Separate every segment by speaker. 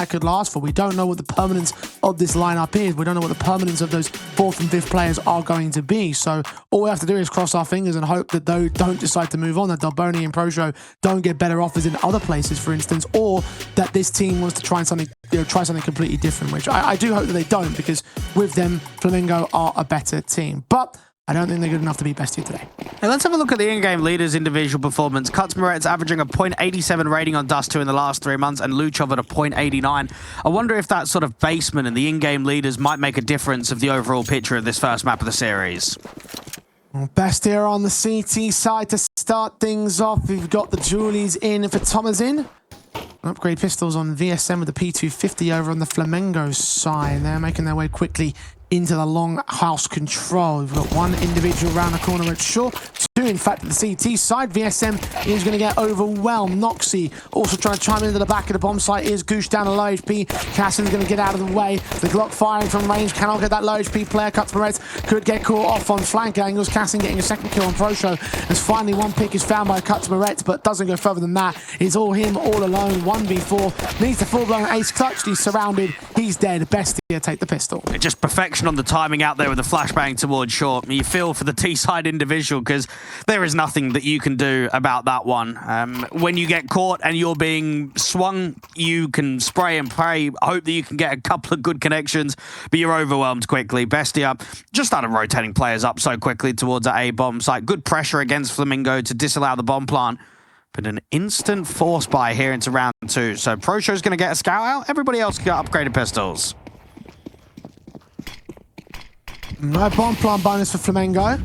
Speaker 1: could last for. We don't know what the permanence of this lineup is. We don't know what the permanence of those 4th and 5th players are going to be. So all we have to do is cross our fingers and hope that they don't decide to move on, that Delboni and ProShow don't get better offers in other places, for instance, or that this team wants to try something, try something completely different, which I do hope that they don't, because with them, Flamengo are a better team. But I don't think they're good enough to beat BESTIA today.
Speaker 2: Hey, let's have a look at the in-game leaders' individual performance. Kutzmaret's averaging a .87 rating on Dust 2 in the last 3 months, and Luchov at a .89. I wonder if that sort of basement and the in-game leaders might make a difference of the overall picture of this first map of the series.
Speaker 1: Well, BESTIA on the CT side to start things off. We've got the Julies in for Tomazin. Upgrade pistols on VSM with the P250 over on the Flamengo side. They're making their way quickly into the long house control. We've got one individual around the corner at short. 2, in fact, at the CT side. VSM is going to get overwhelmed. Noxy also trying to chime into the back of the bomb site. Is Goosh down a low HP. Cassin's going to get out of the way. The Glock firing from range cannot get that low HP player. Kutzmaret could get caught off on flank angles. Cassin getting a second kill on ProShow. As finally one pick is found by Kutzmaret, but doesn't go further than that. It's all him, all alone. 1v4. Needs a full-blown ace clutch. He's surrounded. He's dead. BESTIA take the pistol.
Speaker 2: Just perfection on the timing out there with the flashbang towards short. You feel for the T-side individual, because there is nothing that you can do about that one. When you get caught and you're being swung, you can spray and pray, hope that you can get a couple of good connections, but you're overwhelmed quickly. BESTIA just started rotating players up so quickly towards that A bomb site. Good pressure against Flamengo to disallow the bomb plant, but an instant force buy here into round 2. So ProShow's going to get a scout out. Everybody else got upgraded pistols.
Speaker 1: No bomb plant bonus for Flamengo.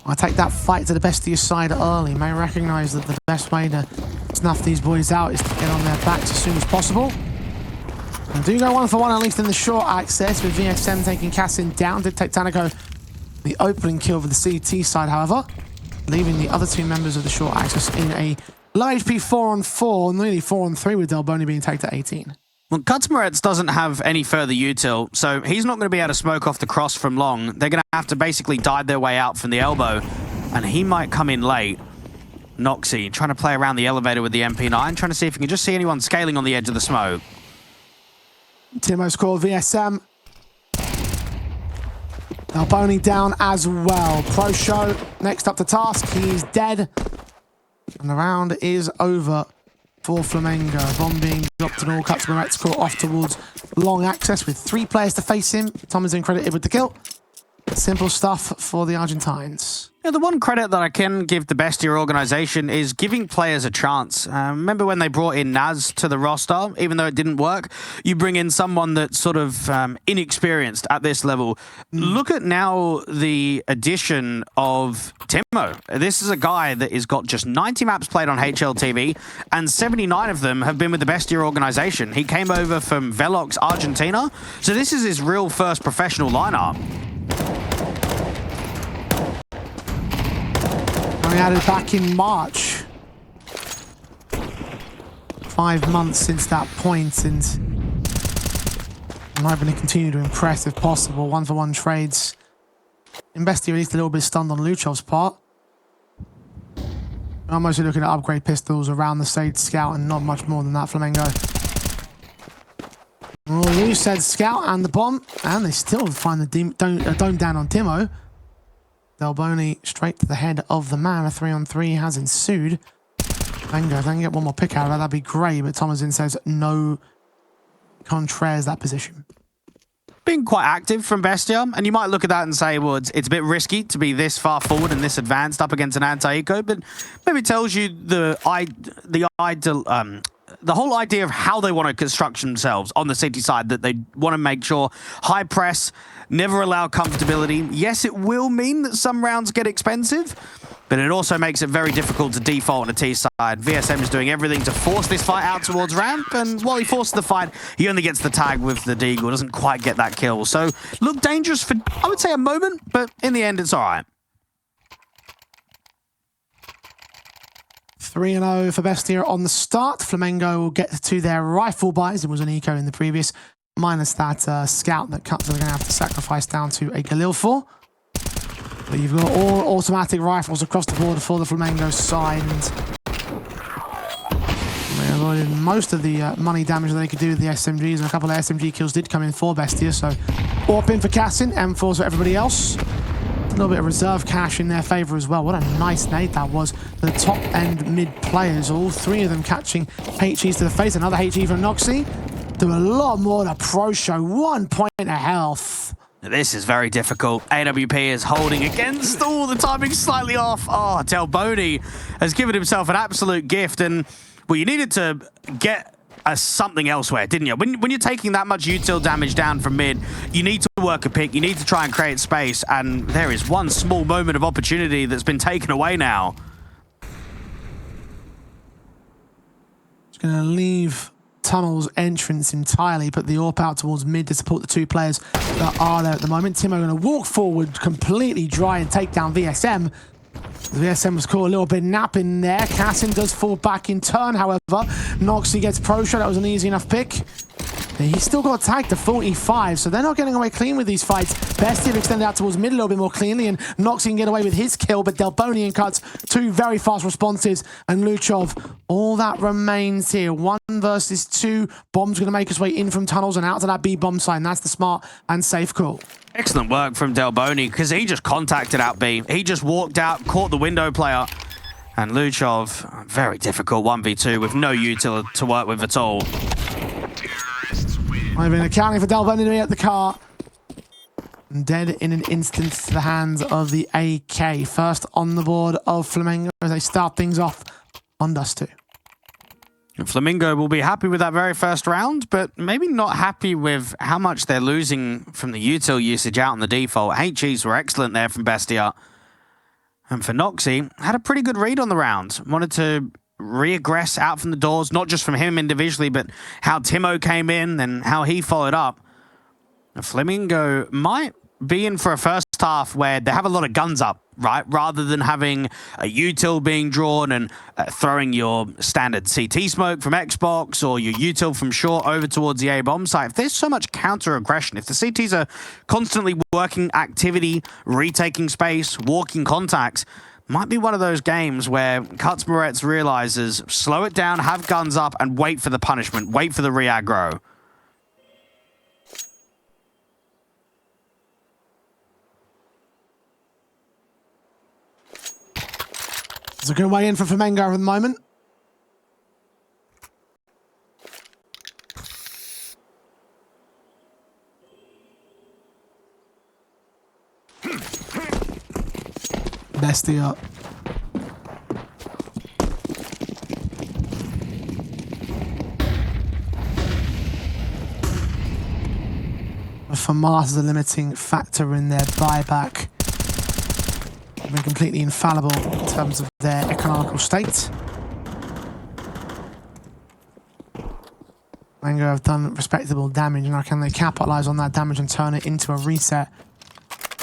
Speaker 1: I take that fight to the BESTIA side early. May recognise that the best way to snuff these boys out is to get on their backs as soon as possible. And do go 1 for 1, at least in the short access, with VSM taking Cassin down. Did take Tanako the opening kill for the CT side, however, leaving the other 2 members of the short access in a low HP 4-on-4, nearly 4-on-3, with Delboni being tagged at 18.
Speaker 2: Well, Kutzmaretz doesn't have any further util, so he's not going to be able to smoke off the cross from long. They're going to have to basically dive their way out from the elbow, and he might come in late. Noxy trying to play around the elevator with the MP9, trying to see if he can just see anyone scaling on the edge of the smoke.
Speaker 1: Timo's called VSM. Delboni down as well. ProShow next up to task. He's dead. And the round is over for Flamengo. Bomb being dropped and all. Kutzmaret's caught off towards long access with 3 players to face him. Tomazin credited with the kill. Simple stuff for the Argentines.
Speaker 2: Yeah, the one credit that I can give the BESTIA organization is giving players a chance. Remember when they brought in Naz to the roster, even though it didn't work? You bring in someone that's sort of inexperienced at this level. Look at now the addition of Timo. This is a guy that has got just 90 maps played on HLTV, and 79 of them have been with the BESTIA organization. He came over from Velox, Argentina, so this is his real first professional lineup.
Speaker 1: We added back in March. 5 months since that point, and I'm hoping to continue to impress if possible. 1-for-1 trades. And BESTIA released a little bit stunned on Luchov's part. I'm mostly looking at upgrade pistols around the Sage Scout and not much more than that, Flamengo. Well, you said Scout and the bomb, and they still find the dome down on Timo. Delboni straight to the head of the man. A 3-on-3 has ensued. Flamengo, if they can get one more pick out of that, that'd be great. But Tomazin says no, contrares that position.
Speaker 2: Being quite active from BESTIA, and you might look at that and say, well, it's a bit risky to be this far forward and this advanced up against an anti-eco, but maybe it tells you the whole idea of how they want to construct themselves on the city side, that they want to make sure high press, never allow comfortability. Yes, it will mean that some rounds get expensive, but it also makes it very difficult to default on a T side. VSM is doing everything to force this fight out towards ramp, and while he forces the fight, he only gets the tag with the deagle, doesn't quite get that kill. So, look dangerous for, I would say, a moment, but in the end, it's all right.
Speaker 1: 3-0 for BESTIA on the start. Flamengo will get to their rifle buys. It was an eco in the previous, minus that scout that Cuts are going to have to sacrifice down to a Galil for. But you've got all automatic rifles across the board for the Flamengo side. And avoided most of the money damage that they could do with the SMGs, and a couple of SMG kills did come in for Bestia, so AWP in for Cassin, M4s for everybody else. A little bit of reserve cash in their favour as well. What a nice nade that was. The top end mid players, all three of them catching HEs to the face. Another HE from Noxy. Do a lot more to Pro Show. 1 point of health.
Speaker 2: This is very difficult. AWP is holding against all the timing slightly off. Oh, Delboni has given himself an absolute gift, and well, you needed to get something elsewhere, didn't you? When you're taking that much util damage down from mid, you need to work a pick, you need to try and create space, and there is one small moment of opportunity that's been taken away now.
Speaker 1: Just going to leave Tunnel's entrance entirely, put the AWP out towards mid to support the two players that are there at the moment. Timo going to walk forward completely dry and take down VSM. The VSM was caught a little bit napping there. Cassin does fall back in turn, however. Noxy gets Pro Shot. That was an easy enough pick. He's still got tagged to 45, so they're not getting away clean with these fights. Bestia extended out towards mid a little bit more cleanly, and Noxy can get away with his kill, but Delbonian cuts two very fast responses, and Luchov, all that remains here. 1 versus 2. Bomb's going to make his way in from tunnels and out to that B bomb side, and that's the smart and safe call.
Speaker 2: Excellent work from Delboni, because he just contacted out B. He just walked out, caught the window player, and Luchov, very difficult 1v2 with no util to work with at all.
Speaker 1: I've been accounting for Delboni to be at the car. Dead in an instant to the hands of the AK. First on the board of Flamengo as they start things off on Dust 2.
Speaker 2: Flamengo will be happy with that very first round, but maybe not happy with how much they're losing from the util usage out on the default. HEs were excellent there from Bestia. And for Noxy, had a pretty good read on the round. Wanted to re-aggress out from the doors, not just from him individually, but how Timo came in and how he followed up. Flamengo might be in for a first half where they have a lot of guns up, right? Rather than having a util being drawn and throwing your standard CT smoke from Xbox or your util from short over towards the A bomb site. If there's so much counter aggression, if the CTs are constantly working activity, retaking space, walking contacts, might be one of those games where Cuts Moretz realizes slow it down, have guns up, and wait for the punishment, wait for the re-aggro.
Speaker 1: It's a good way in for Flamengo at the moment. Bestia. FAMAS is a limiting factor in their buyback. They're completely infallible in terms of their economical state. Mango have done respectable damage. Now can they capitalise on that damage and turn it into a reset?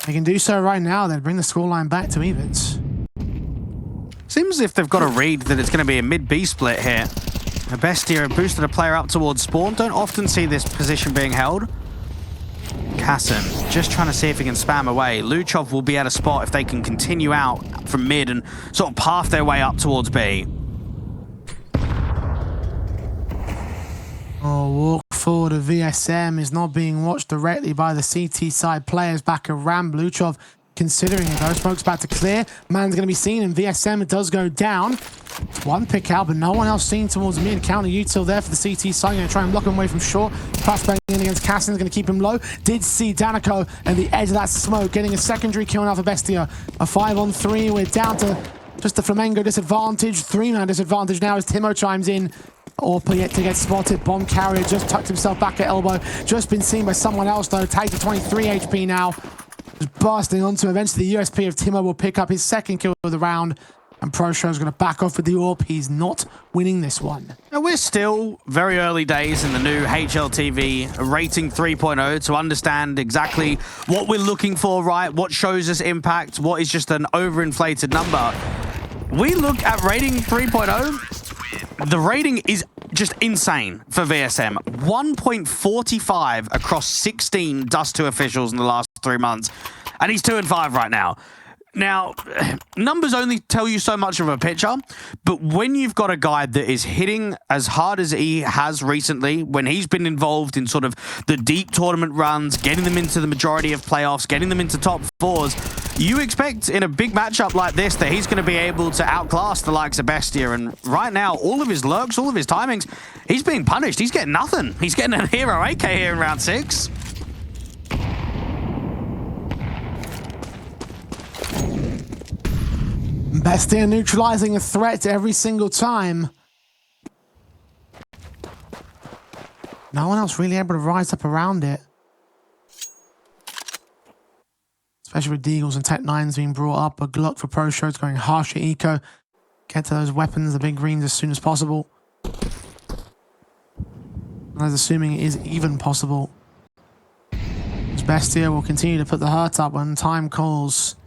Speaker 1: They can do so right now. They'd bring the scoreline back to evens.
Speaker 2: Seems as if they've got a read that it's going to be a mid-B split here. Bestia have boosted a player up towards spawn. Don't often see this position being held. Cassin just trying to see if he can spam away. Luchov will be at a spot if they can continue out from mid and sort of path their way up towards B.
Speaker 1: Oh, walk forward of VSM is not being watched directly by the CT side players back around. Luchov considering it though. Smoke's about to clear. Man's going to be seen, and VSM does go down. One pick out, but no one else seen towards mid. Counter util there for the CT side. Going to try and block him away from short. Pass bang in against Cassin is going to keep him low. Did see Danico at the edge of that smoke, getting a secondary kill now for Bestia. A 5-on-3. We're down to just the Flamengo disadvantage. 3-man disadvantage now as Timo chimes in. Orpa yet to get spotted. Bomb carrier just tucked himself back at elbow. Just been seen by someone else though. Tagged to 23 HP now. Just bursting onto eventually the USP of Timo will pick up his second kill of the round. And Pro Show's going to back off with the AWP. He's not winning this one.
Speaker 2: Now we're still very early days in the new HLTV rating 3.0 to understand exactly what we're looking for, right? What shows us impact? What is just an overinflated number? We look at rating 3.0. The rating is just insane for VSM. 1.45 across 16 Dust 2 officials in the last 3 months. And he's 2-5 right now. Now, numbers only tell you so much of a picture, but when you've got a guy that is hitting as hard as he has recently, when he's been involved in sort of the deep tournament runs, getting them into the majority of playoffs, getting them into top fours, you expect in a big matchup like this that he's going to be able to outclass the likes of BESTIA. And right now, all of his lurks, all of his timings, he's being punished. He's getting nothing. He's getting a hero AK here in round 6.
Speaker 1: BESTIA neutralizing a threat every single time. No one else really able to rise up around it. Especially with Deagles and Tech 9s being brought up. A Glock for Pro Shows going harsh at Eco. Get to those weapons, the big greens, as soon as possible. And as assuming it is even possible. As BESTIA will continue to put the hurt up when time calls.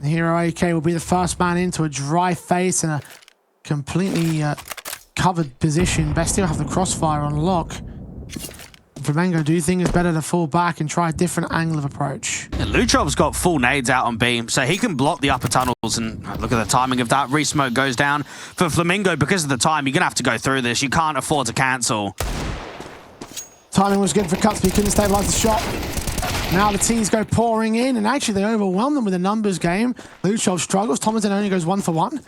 Speaker 1: The hero AK will be the first man into a dry face and a completely covered position. BESTIA will have the crossfire on lock. Flamengo do think it's better to fall back and try a different angle of approach.
Speaker 2: Yeah, Luchov's got full nades out on B, so he can block the upper tunnels, and look at the timing of that. Re-smoke goes down. For Flamengo, because of the time, you're going to have to go through this. You can't afford to cancel.
Speaker 1: Timing was good for Cuts, but he couldn't stabilize the shot. Now the T's go pouring in, and actually they overwhelm them with a numbers game. Luchov struggles. Thomasin only goes 1 for 1.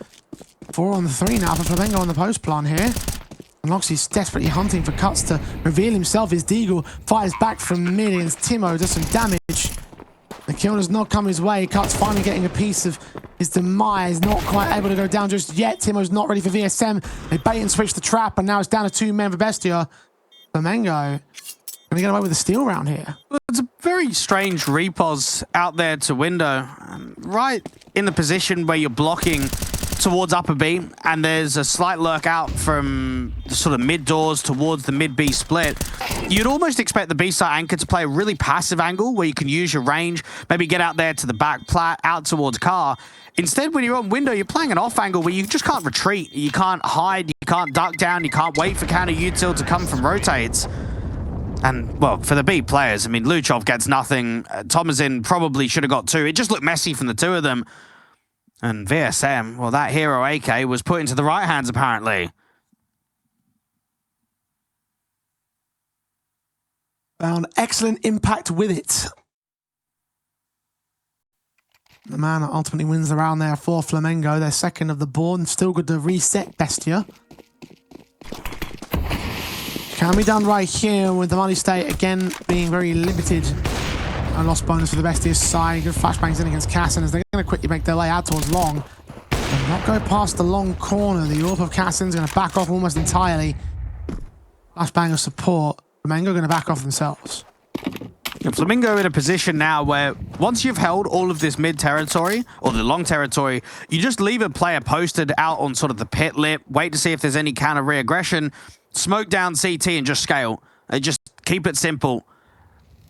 Speaker 1: 4 on the 3 now for Flamengo on the post plan here. And Loxy's desperately hunting for Cuts to reveal himself. His Deagle fires back from mid, and Timo does some damage. The kill does not come his way. Cuts finally getting a piece of his demise. Not quite able to go down just yet. Timo's not ready for VSM. They bait and switch the trap, and now it's down to 2 men for BESTIA. Flamengo going to get away with a steal round here.
Speaker 2: Well, it's a very strange repos out there to window. Right in the position where you're blocking towards upper B, and there's a slight lurk out from the sort of mid doors towards the mid B split. You'd almost expect the B side anchor to play a really passive angle where you can use your range, maybe get out there to the back plat, out towards car. Instead, when you're on window, you're playing an off angle where you just can't retreat, you can't hide, you can't duck down, you can't wait for counter util to come from rotates. And, well, for the B players, I mean, Luchov gets nothing. Thomasin probably should have got 2. It just looked messy from the 2 of them. And VSM, well, that hero AK was put into the right hands, apparently.
Speaker 1: Found excellent impact with it. The man that ultimately wins the round there for Flamengo. They're second of the board and still good to reset BESTIA. Can be done right here with the money state again being very limited. A lost bonus for the BESTIA side. Good flashbangs in against Cassin as they're going to quickly make their way out towards long. And not go past the long corner. The AWP of Cassin's going to back off almost entirely. Flashbang of support. Flamengo going to back off themselves.
Speaker 2: And Flamengo in a position now where once you've held all of this mid territory or the long territory, you just leave a player posted out on sort of the pit lip, wait to see if there's any counter re-aggression, smoke down CT and just scale. Just keep it simple.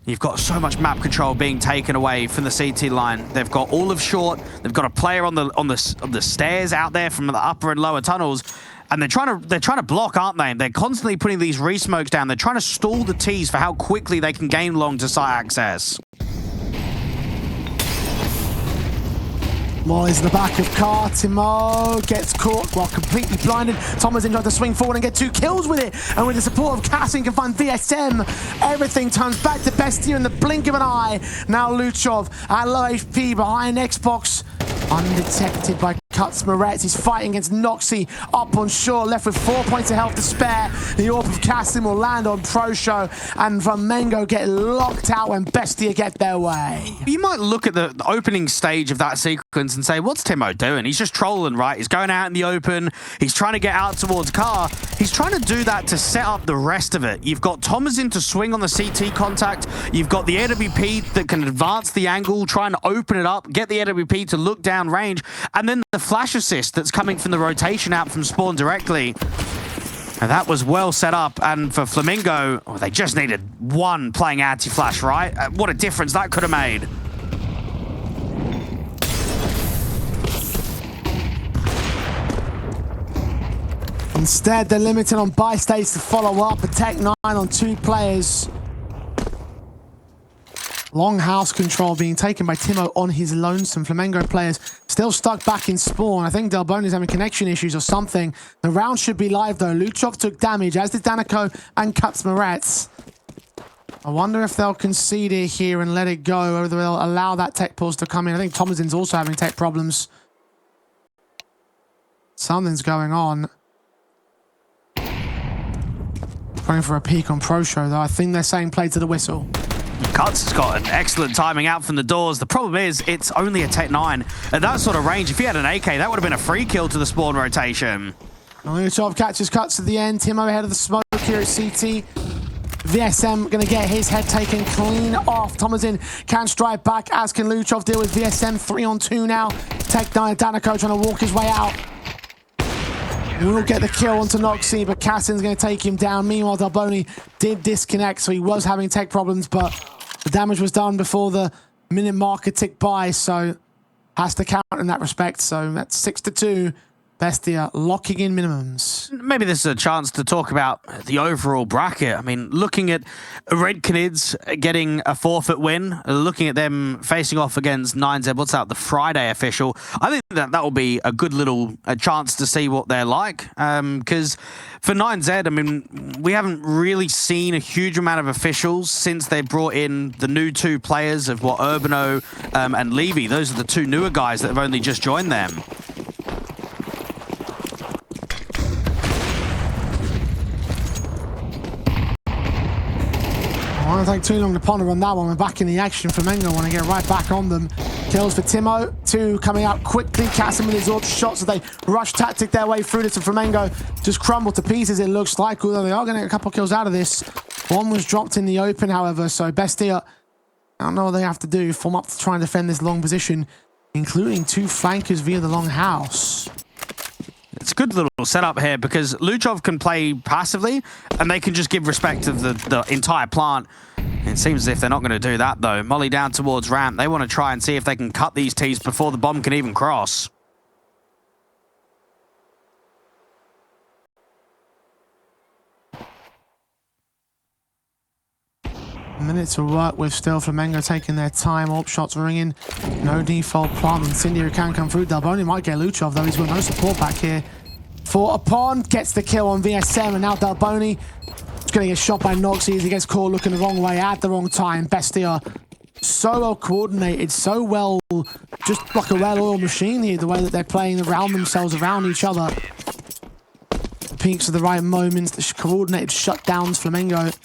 Speaker 2: You've got so much map control being taken away from the CT line. They've got all of short. They've got a player on the stairs out there from the upper and lower tunnels, and they're trying to block, aren't they? They're constantly putting these re-smokes down. They're trying to stall the T's for how quickly they can gain long to site access.
Speaker 1: Molly's in the back of car. Timo gets caught while completely blinded. Thomasin tried to swing forward and get 2 kills with it. And with the support of Cassin can find VSM. Everything turns back to BESTIA in the blink of an eye. Now Luchov at low HP behind Xbox. Undetected by Cuts Moretz. He's fighting against Noxy up on shore, left with 4 points of health to spare. The AWP of Cassin will land on Pro Show, and Flamengo get locked out when BESTIA get their way.
Speaker 2: You might look at the opening stage of that sequence and say, what's Timo doing? He's just trolling, right? He's going out in the open. He's trying to get out towards car. He's trying to do that to set up the rest of it. You've got Thomasin to swing on the CT contact. You've got the AWP that can advance the angle, trying to open it up, get the AWP to look down range, and then the flash assist that's coming from the rotation out from spawn directly. And that was well set up, and for Flamengo, oh, they just needed 1 playing anti-flash, right? What a difference that could have made.
Speaker 1: Instead, they're limited on buy states to follow up. A Tech 9 on 2 players. Long house control being taken by Timo on his lonesome. Flamengo players still stuck back in spawn. I think Delboni's having connection issues or something. The round should be live though. Luchov took damage, as did Danico and Kaczmarets. I wonder if they'll concede it here and let it go, or they'll allow that tech pulse to come in. I think Thomasin's also having tech problems. Something's going on. Going for a peek on Pro Show though. I think they're saying play to the whistle.
Speaker 2: Cuts has got an excellent timing out from the doors. The problem is, it's only a Tech 9. At that sort of range, if he had an AK, that would have been a free kill to the spawn rotation.
Speaker 1: Luchov catches Cuts at the end. Timo ahead of the smoke here at CT. VSM going to get his head taken clean off. Thomasin can strike back, as can Luchov. Deal with VSM 3-on-2 now. Tech 9, Danico trying to walk his way out. We'll get the kill onto Noxy, but Cassin's going to take him down. Meanwhile, Delboni did disconnect, so he was having tech problems, but the damage was done before the minute marker ticked by, so has to count in that respect. So that's 6-2. Bestia locking in minimums.
Speaker 2: Maybe this is a chance to talk about the overall bracket. I mean, looking at Red Canids getting a forfeit win, looking at them facing off against 9Z, what's that, the Friday official, I think that will be a good little chance to see what they're like. Because for 9Z, I mean, we haven't really seen a huge amount of officials since they brought in the new two players of Urbano and Levy. Those are the two newer guys that have only just joined them.
Speaker 1: I won't take too long to ponder on that one. We're back in the action. Flamengo want to get right back on them. Kills for Timo. Two coming out quickly. Cassim with his auto shots, so they rush tactic their way through this, and Flamengo just crumble to pieces, it looks like, although they are going to get a couple of kills out of this. One was dropped in the open, however, so Bestia, I don't know what they have to do. Form up to try and defend this long position, including two flankers via the long house.
Speaker 2: It's a good little setup here because Luchov can play passively and they can just give respect to the entire plant. It seems as if they're not going to do that though. Molly down towards ramp. They want to try and see if they can cut these T's before the bomb can even cross.
Speaker 1: A minute to work with still. Flamengo taking their time. Orb shots ringing. No default plant. Incendiary can come through. Delboni might get Luchov though. He's got no support back here. Fought upon. Gets the kill on VSM. And now Delboni is going to get shot by Noxy as he gets caught looking the wrong way at the wrong time. Bestia so well coordinated. So well, just like a well-oiled machine here. The way that they're playing around themselves, around each other. The peaks at the right moments. The coordinated shutdowns. Flamengo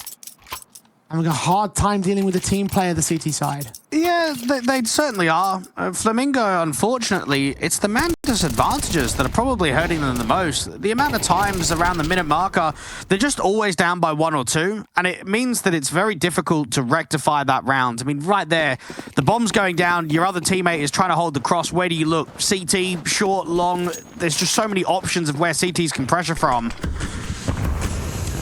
Speaker 1: having a hard time dealing with the team player, the CT side.
Speaker 2: Yeah, they certainly are. Flamengo, unfortunately, it's the man disadvantages that are probably hurting them the most. The amount of times around the minute marker, they're just always down by 1 or 2, and it means that it's very difficult to rectify that round. I mean, right there, the bomb's going down, your other teammate is trying to hold the cross. Where do you look? CT, short, long. There's just so many options of where CTs can pressure from.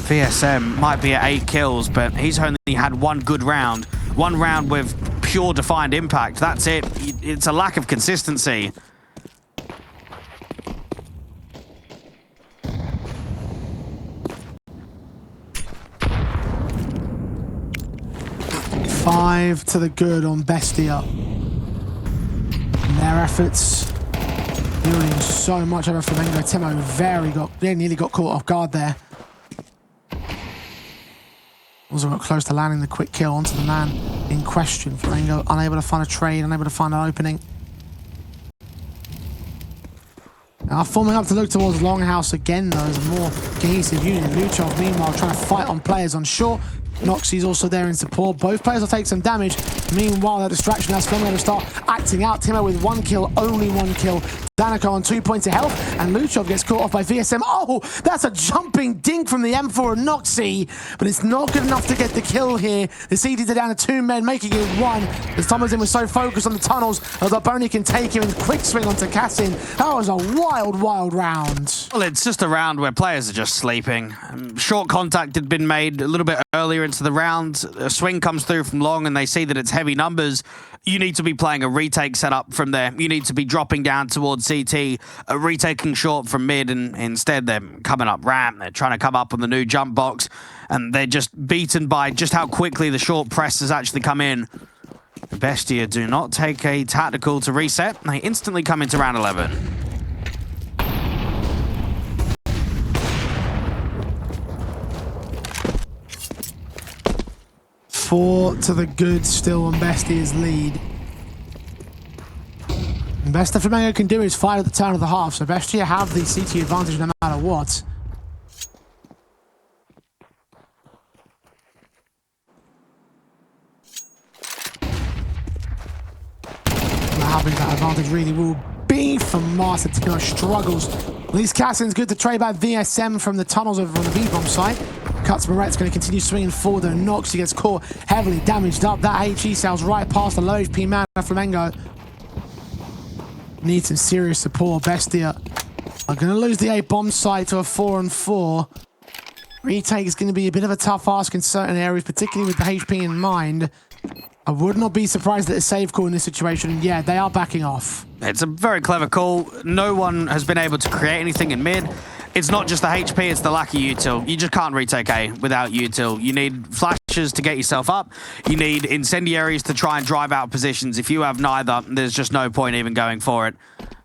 Speaker 2: VSM might be at 8 kills, but he's only had one good round. One round with pure defined impact. That's it. It's a lack of consistency.
Speaker 1: Five to the good on Bestia. And their efforts doing so much over Flamengo. Timo nearly got caught off guard there. Also got close to landing the quick kill onto the man in question. Flamengo unable to find a trade, unable to find an opening. Now forming up to look towards Longhouse again though, as a more cohesive unit. Luchov meanwhile trying to fight on players on short. Noxy's also there in support. Both players will take some damage. Meanwhile, that distraction has Flamengo to start acting out. Timo with 1 kill, only 1 kill. Danico on 2 points of health, and Luchov gets caught off by VSM. Oh, that's a jumping dink from the M4 of Noxy, but it's not good enough to get the kill here. The CDs are down to 2 men, making it 1. As Thomasin was so focused on the tunnels, Delboni can take him in quick swing onto Cassin. That was a wild, wild round.
Speaker 2: Well, it's just a round where players are just sleeping. Short contact had been made a little bit earlier into the round. A swing comes through from long and they see that it's heavy numbers. You need to be playing a retake setup from there. You need to be dropping down towards CT, retaking short from mid, and instead they're coming up ramp. They're trying to come up on the new jump box, and they're just beaten by just how quickly the short press has actually come in. BESTIA do not take a tactical to reset. They instantly come into round 11.
Speaker 1: Four to the good still on BESTIA's lead. The best that Flamengo can do is fight at the turn of the half, so BESTIA have the CT advantage no matter what. How big that advantage really will be for Master. Timo struggles. At least Cassin's good to trade back VSM from the tunnels over on the B-bomb site. Cuts Moret's going to continue swinging forward, though Nox, he gets caught heavily damaged up. That HE sails right past the low HP man of Flamengo. Needs some serious support. BESTIA are going to lose the A-bomb site to a 4-on-4. Retake is going to be a bit of a tough ask in certain areas, particularly with the HP in mind. I would not be surprised at a save call in this situation. Yeah, they are backing off.
Speaker 2: It's a very clever call. No one has been able to create anything in mid. It's not just the HP, it's the lack of util. You just can't retake A without util. You need flashes to get yourself up. You need incendiaries to try and drive out positions. If you have neither, there's just no point even going for it.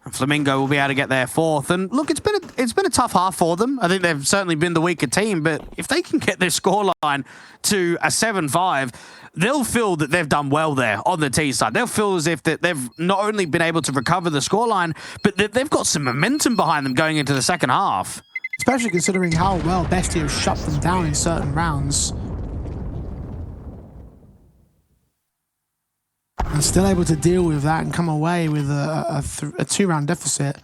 Speaker 2: And Flamengo will be able to get their fourth. And look, it's been a tough half for them. I think they've certainly been the weaker team, but if they can get this scoreline to a 7-5, they'll feel that they've done well there on the T side. They'll feel as if that they've not only been able to recover the scoreline, but that they've got some momentum behind them going into the second half.
Speaker 1: Especially considering how well BESTIA has shut them down in certain rounds. And still able to deal with that and come away with a 2-round deficit.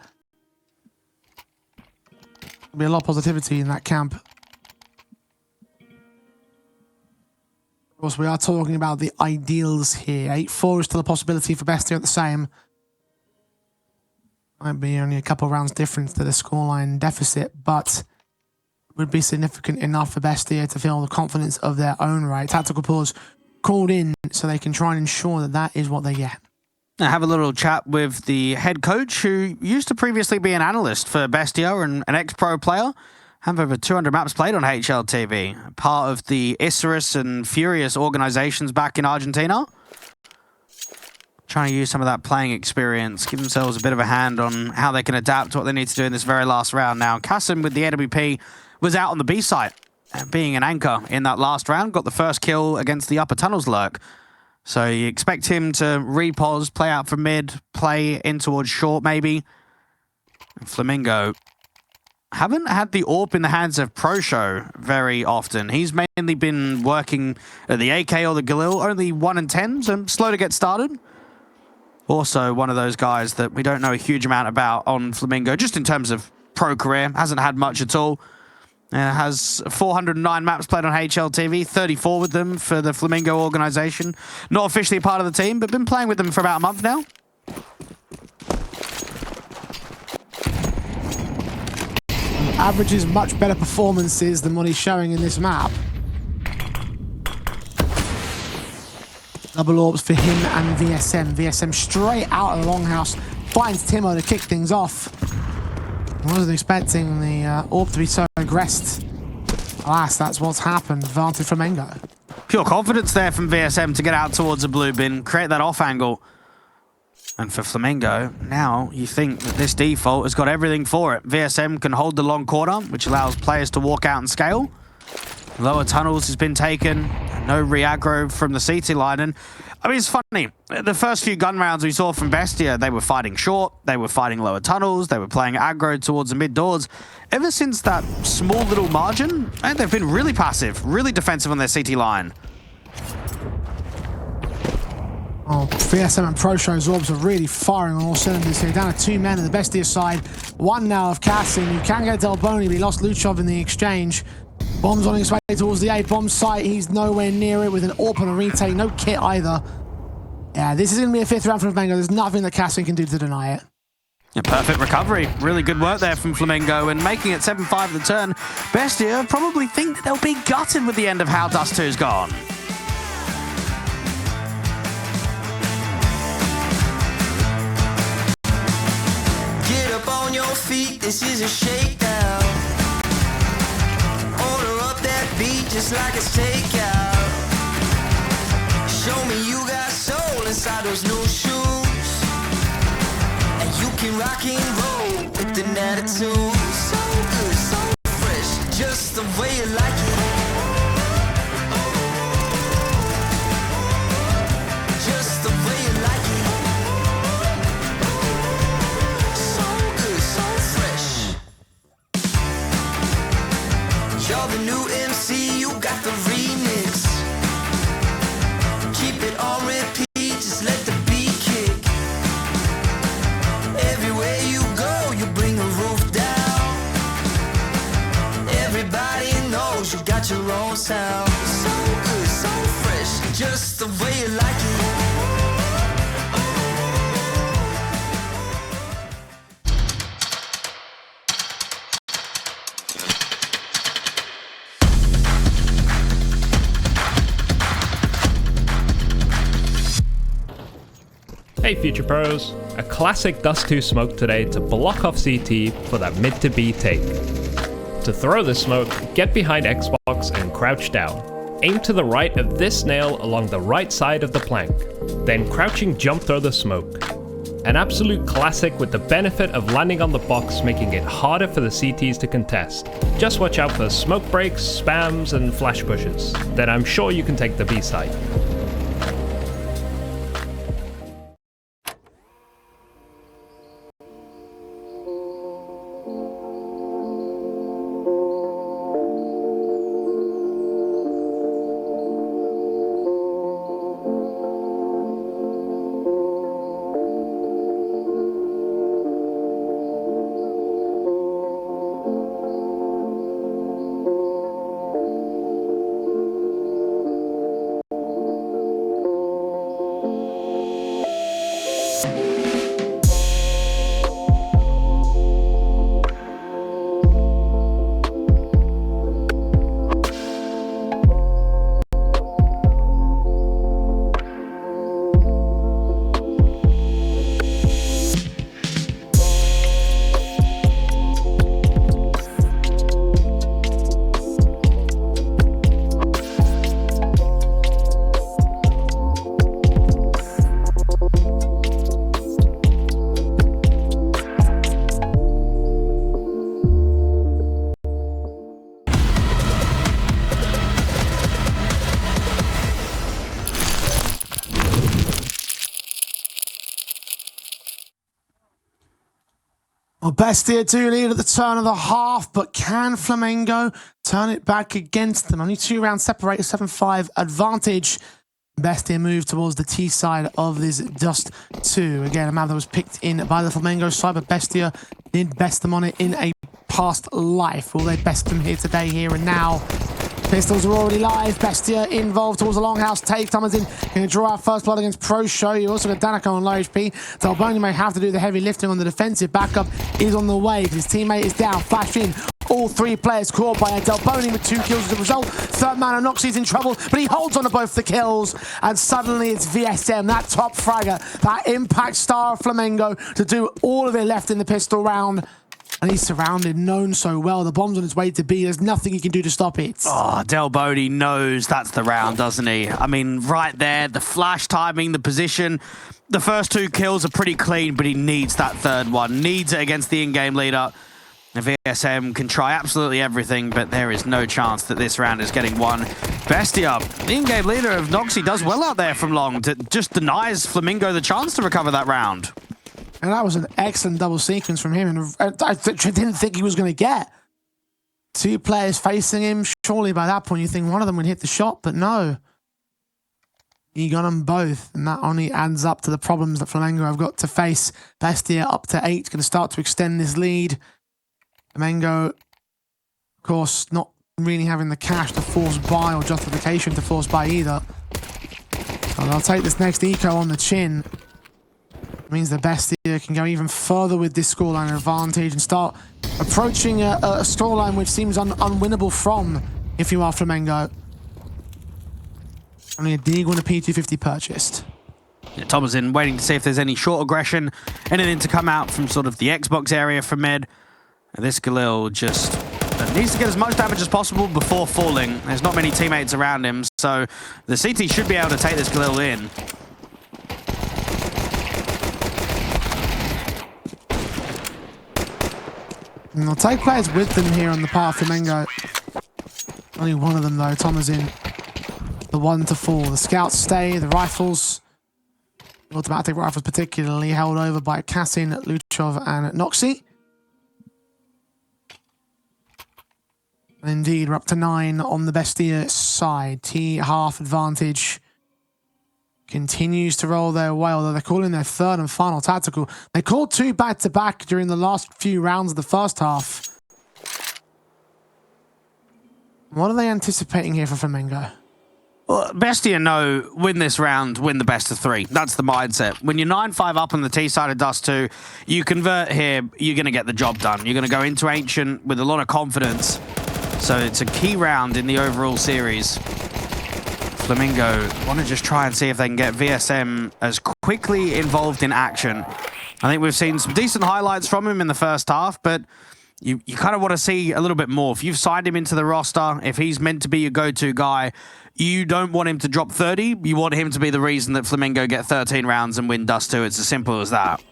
Speaker 1: There'll be a lot of positivity in that camp. Of course, we are talking about the ideals here. 8-4 is still a possibility for BESTIA at the same. Might be only a couple rounds difference to the scoreline deficit, but would be significant enough for BESTIA to feel the confidence of their own right. Tactical pause called in so they can try and ensure that that is what they get.
Speaker 2: I have a little chat with the head coach who used to previously be an analyst for BESTIA and an ex-pro player. Have over 200 maps played on HLTV, part of the Isurus and Furious organizations back in Argentina. Trying to use some of that playing experience, give themselves a bit of a hand on how they can adapt to what they need to do in this very last round. Now, Kassim with the AWP was out on the B site, being an anchor in that last round, got the first kill against the upper tunnels lurk. So you expect him to repos, play out from mid, play in towards short maybe. And Flamengo haven't had the AWP in the hands of ProShow very often. He's mainly been working at the AK or the Galil, only 1 in 10, so slow to get started. Also one of those guys that we don't know a huge amount about on Flamengo, just in terms of pro career, hasn't had much at all. Has 409 maps played on HLTV, 34 with them for the Flamengo organization. Not officially a part of the team, but been playing with them for about a month now.
Speaker 1: Averages much better performances than what he's showing in this map. Double orbs for him and VSM. VSM straight out of the longhouse. Finds Timo to kick things off. I wasn't expecting the orb to be so aggressed. Alas, that's what's happened. Advantage for Flamengo.
Speaker 2: Pure confidence there from VSM to get out towards the blue bin, create that off angle. And for Flamengo, now you think that this default has got everything for it. VSM can hold the long corner, which allows players to walk out and scale. Lower tunnels has been taken. No re-aggro from the CT line. And I mean, it's funny. The first few gun rounds we saw from BESTIA, they were fighting short, they were fighting lower tunnels, they were playing aggro towards the mid doors. Ever since that small little margin, they've been really passive, really defensive on their CT line.
Speaker 1: Oh, VSM and ProShow's orbs are really firing on all cylinders here. Down to 2 men on the BESTIA side. 1 now of Kassim, who can get Delboni, but he lost Luchov in the exchange. Bombs on his way towards the A-bomb site. He's nowhere near it with an AWP on a retake. No kit either. Yeah, this is going to be a 5th round for Flamengo. There's nothing that Kassim can do to deny it.
Speaker 2: A perfect recovery. Really good work there from Flamengo, and making it 7-5 at the turn. BESTIA probably think that they'll be gutted with the end of how Dust 2's gone.
Speaker 3: Get up on your feet, this is a shakedown. Order up that beat just like it's takeout. Show me you got soul inside those new shoes. And you can rock and roll with an attitude. So good, so fresh, just the way you like it. Just the way you like it. So good, so fresh. You're the new MC, you got the remix. Keep it on repeat, just let the beat kick. Everywhere you go, you bring the roof down. Everybody knows you got your own sound. So good, so fresh, just the way you like it.
Speaker 4: Hey Future Pros, a classic Dust 2 smoke today to block off CT for that mid to B take. To throw the smoke, get behind Xbox and crouch down. Aim to the right of this nail along the right side of the plank, then crouching jump throw the smoke. An absolute classic with the benefit of landing on the box, making it harder for the CTs to contest. Just watch out for smoke breaks, spams and flash pushes, then I'm sure you can take the B side.
Speaker 1: Well, BESTIA do lead at the turn of the half, but can Flamengo turn it back against them? Only 2 rounds separate, a 7-5 advantage. BESTIA move towards the T side of this Dust 2. Again, a map that was picked in by the Flamengo side, but BESTIA did best them on it in a past life. Will they best them here today, here and now? Pistols are already live. BESTIA involved towards the longhouse take. Thomas in going to draw out first blood against Pro Show. You also got Danica on low HP. Delboni may have to do the heavy lifting on the defensive. Backup is on the way because his teammate is down. Flash in. All 3 players caught by a Delboni with 2 kills as a result. Third man, Noxie's in trouble, but he holds on to both the kills. And suddenly it's VSM, that top fragger, that impact star of Flamengo, to do all of it left in the pistol round. And he's surrounded, known so well. The bomb's on its way to B. There's nothing he can do to stop it.
Speaker 2: Oh, Delboni knows that's the round, doesn't he? I mean, right there, the flash timing, the position. The first 2 kills are pretty clean, but he needs that third one. Needs it against the in-game leader. The VSM can try absolutely everything, but there is no chance that this round is getting won. BESTIA, the in-game leader of Noxie, does well out there from long. Just denies Flamengo the chance to recover that round.
Speaker 1: And that was an excellent double sequence from him, and I didn't think he was going to get. 2 players facing him. Surely by that point you think one of them would hit the shot, but no. He got them both, and that only adds up to the problems that Flamengo have got to face. BESTIA up to 8, going to start to extend this lead. Flamengo, of course, not really having the cash to force buy or justification to force buy either. So they'll take this next eco on the chin. It means that BESTIA can go even further with this scoreline advantage and start approaching a scoreline which seems unwinnable from, if you are Flamengo. Only a Deagle and a P250 purchased.
Speaker 2: Yeah, Thomas in waiting to see if there's any short aggression, anything to come out from sort of the Xbox area from mid. And this Galil just needs to get as much damage as possible before falling. There's not many teammates around him, so the CT should be able to take this Galil in.
Speaker 1: And they'll take players with them here on the part of Flamengo. Only one of them, though. Tomazin, the 1 to 4. The scouts stay, the rifles, the automatic rifles particularly, held over by Kasin, Luchov, and Noxy. And indeed, we're up to 9 on the Bestia side. T half advantage continues to roll their way, although they're calling their third and final tactical. They called 2 back-to-back during the last few rounds of the first half. What are they anticipating here for Flamengo?
Speaker 2: Well, Bestia know, win this round, win the best of 3. That's the mindset. When you're 9-5 up on the T side of Dust 2, you convert here, you're going to get the job done. You're going to go into Ancient with a lot of confidence. So it's a key round in the overall series. Flamengo want to just try and see if they can get VSM as quickly involved in action. I think we've seen some decent highlights from him in the first half, but you kind of want to see a little bit more. If you've signed him into the roster, if he's meant to be your go-to guy, you don't want him to drop 30. You want him to be the reason that Flamengo get 13 rounds and win Dust 2. It's as simple as that.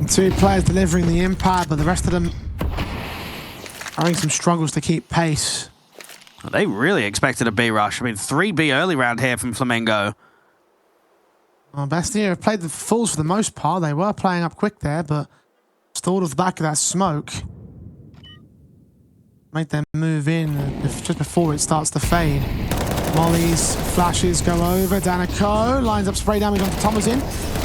Speaker 1: 2 players delivering the impact, but the rest of them having some struggles to keep pace.
Speaker 2: They really expected a B rush. I mean, 3 B early round here from Flamengo.
Speaker 1: Well, Bestia have played the Fools for the most part. They were playing up quick there, but stalled off the back of that smoke. Make them move in just before it starts to fade. Molly's flashes go over. Danico lines up spray damage onto Tomazin.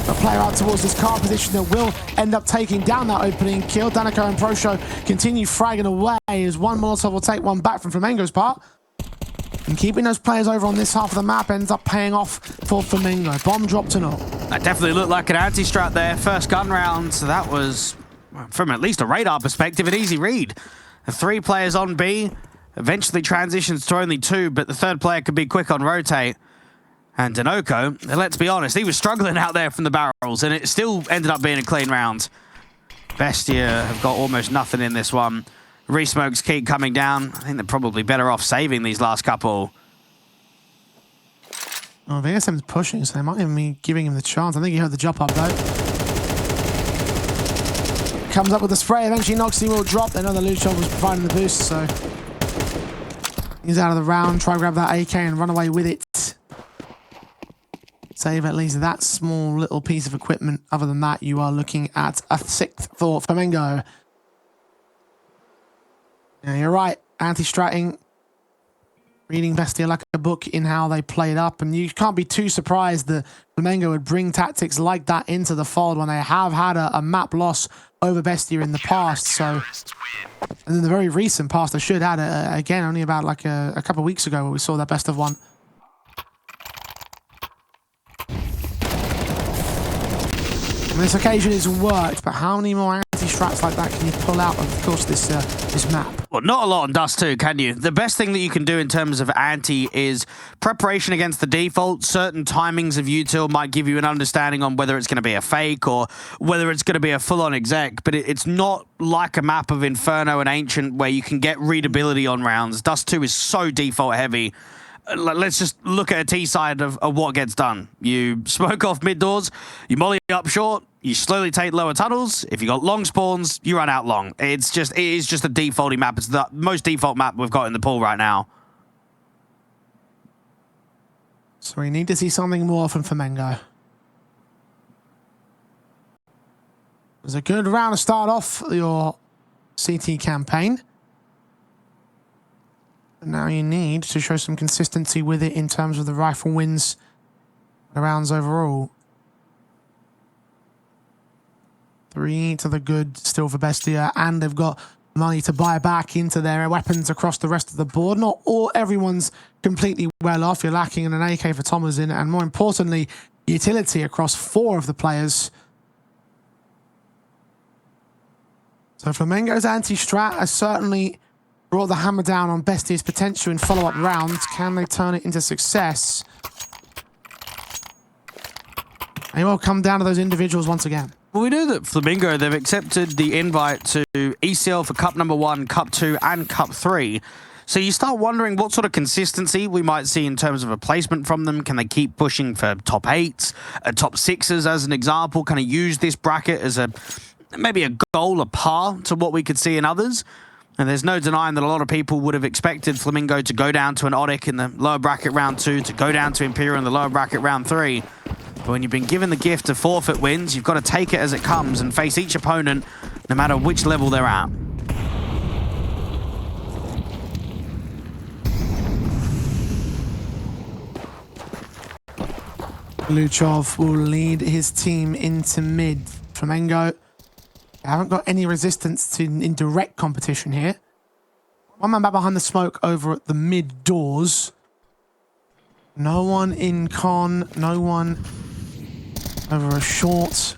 Speaker 1: A player out towards this car position that will end up taking down that opening kill. Danico and Prosho continue fragging away as one Molotov will take one back from Flamengo's part. And keeping those players over on this half of the map ends up paying off for Flamengo. Bomb dropped and all.
Speaker 2: That definitely looked like an anti-strat there. First gun round, so that was, from at least a radar perspective, an easy read. 3 players on B, eventually transitions to only 2, but the third player could be quick on rotate. And Danoco, let's be honest, he was struggling out there from the barrels, and it still ended up being a clean round. Bestia have got almost nothing in this one. Resmokes keep coming down. I think they're probably better off saving these last couple.
Speaker 1: Oh, VSM's pushing, so they might even be giving him the chance. I think he heard the jump up, though. Comes up with the spray. Eventually, Noxy will drop. Another Luchov was providing the boost, so he's out of the round. Try to grab that AK and run away with it. Save at least that small little piece of equipment. Other than that, you are looking at a 6th for Flamengo. Yeah, you're right. Anti-stratting. Reading Bestia like a book in how they played up. And you can't be too surprised that Flamengo would bring tactics like that into the fold when they have had a map loss over Bestia in the past. So, and in the very recent past, I should add, again, only about like a couple of weeks ago where we saw that best of 1. On this occasion, it's worked, but how many more anti-strats like that can you pull out of course this map?
Speaker 2: Well, not a lot on Dust 2, can you? The best thing that you can do in terms of anti is preparation against the default. Certain timings of util might give you an understanding on whether it's going to be a fake or whether it's going to be a full-on exec, but it's not like a map of Inferno and Ancient where you can get readability on rounds. Dust 2 is so default heavy. Let's just look at a T side of what gets done. You smoke off mid doors, you molly up short, you slowly take lower tunnels. If you got long spawns, you run out long. It is just a defaulty map. It's the most default map we've got in the pool right now.
Speaker 1: So we need to see something more from Flamengo. It was a good round to start off your CT campaign. Now you need to show some consistency with it in terms of the rifle wins and rounds overall. 3 to the good still for Bestia, and they've got money to buy back into their weapons across the rest of the board. Not everyone's completely well off. You're lacking in an AK for Tomazin, and more importantly, utility across 4 of the players. So Flamengo's anti-strat has certainly brought the hammer down on Bestia's potential in follow-up rounds. Can they turn it into success? It will come down to those individuals once again.
Speaker 2: Well, we know that Flamengo, they've accepted the invite to ECL for Cup number 1, Cup 2, and Cup 3. So you start wondering what sort of consistency we might see in terms of a placement from them. Can they keep pushing for top 8s, top 6s as an example? Kind of use this bracket as maybe a goal, a par to what we could see in others? And there's no denying that a lot of people would have expected Flamengo to go down to an Otic in the lower bracket round 2, to go down to Imperial in the lower bracket round 3. But when you've been given the gift of forfeit wins, you've got to take it as it comes and face each opponent, no matter which level they're at.
Speaker 1: Luchov will lead his team into mid. Flamengo haven't got any resistance in direct competition here. One man back behind the smoke over at the mid doors. No one in con, no one over a short.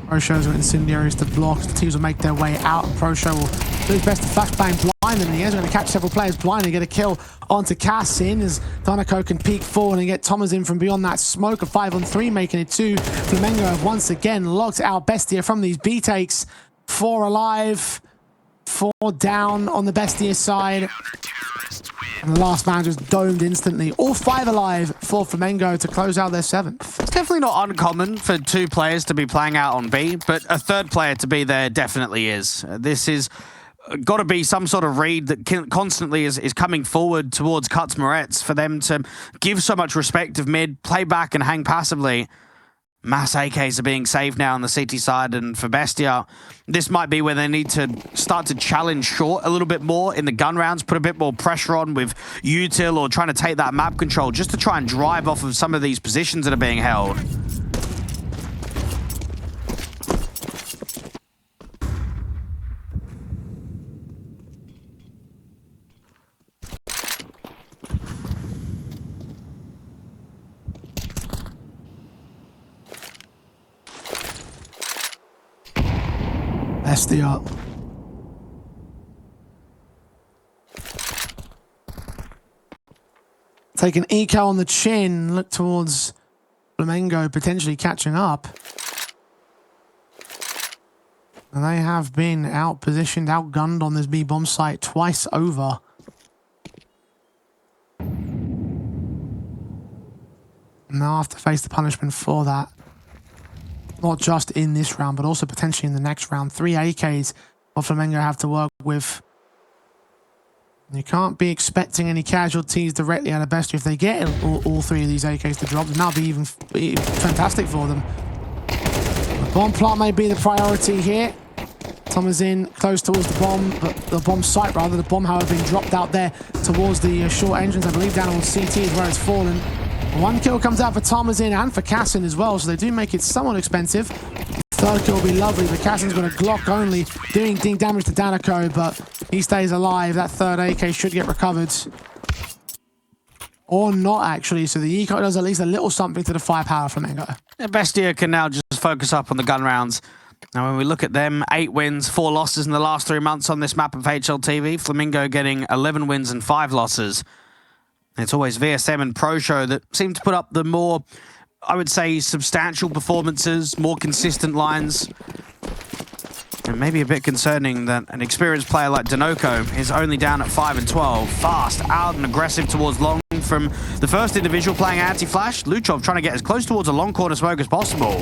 Speaker 1: ProShows are incendiaries to block. The teams will make their way out. ProShow will do his best to flashbang blind them, and he is going to catch several players blind and get a kill onto Cassin as Donako can peek forward and get Thomas in from beyond that smoke. A 5-on-3, making it 2. Flamengo have once again locked out Bestia from these B takes. 4 alive, 4 down on the Bestia side. And the last man just domed instantly. All 5 alive for Flamengo to close out their 7th.
Speaker 2: It's definitely not uncommon for 2 players to be playing out on B, but a 3rd player to be there definitely is. This is got to be some sort of read that constantly is coming forward towards Cuts Moretz for them to give so much respect of mid, play back and hang passively. Mass AKs are being saved now on the CT side, and for Bestia, this might be where they need to start to challenge short a little bit more in the gun rounds, put a bit more pressure on with util or trying to take that map control just to try and drive off of some of these positions that are being held.
Speaker 1: Bestia. Take an eco on the chin, look towards Flamengo potentially catching up. And they have been out-positioned, outgunned on this B-bomb site twice over. And they'll have to face the punishment for that. Not just in this round, but also potentially in the next round. 3 AKs what Flamengo have to work with. You can't be expecting any casualties directly out of Bestia. If they get all 3 of these AKs to drop, then that'll be even fantastic for them. The bomb plant may be the priority here. Thomas in close towards the bomb, but the bomb site rather. The bomb, however, being dropped out there towards the short entrance. I believe down on CT is where it's fallen. 1 kill comes out for Thomas in and for Cassin as well, so they do make it somewhat expensive. 3rd kill will be lovely, but Cassin's got a Glock only, doing damage to Danako, but he stays alive. That 3rd AK should get recovered. Or not, actually, so the eco does at least a little something to the firepower from Flamengo.
Speaker 2: Yeah, Bestia can now just focus up on the gun rounds. Now, when we look at them, 8 wins, 4 losses in the last 3 months on this map of HLTV. Flamengo getting 11 wins and 5 losses. It's always VSM and ProShow that seem to put up the more, I would say, substantial performances, more consistent lines. And maybe a bit concerning that an experienced player like Danoko is only down at 5 and 12. Fast, out and aggressive towards long from the first individual playing anti-flash. Luchov trying to get as close towards a long corner smoke as possible.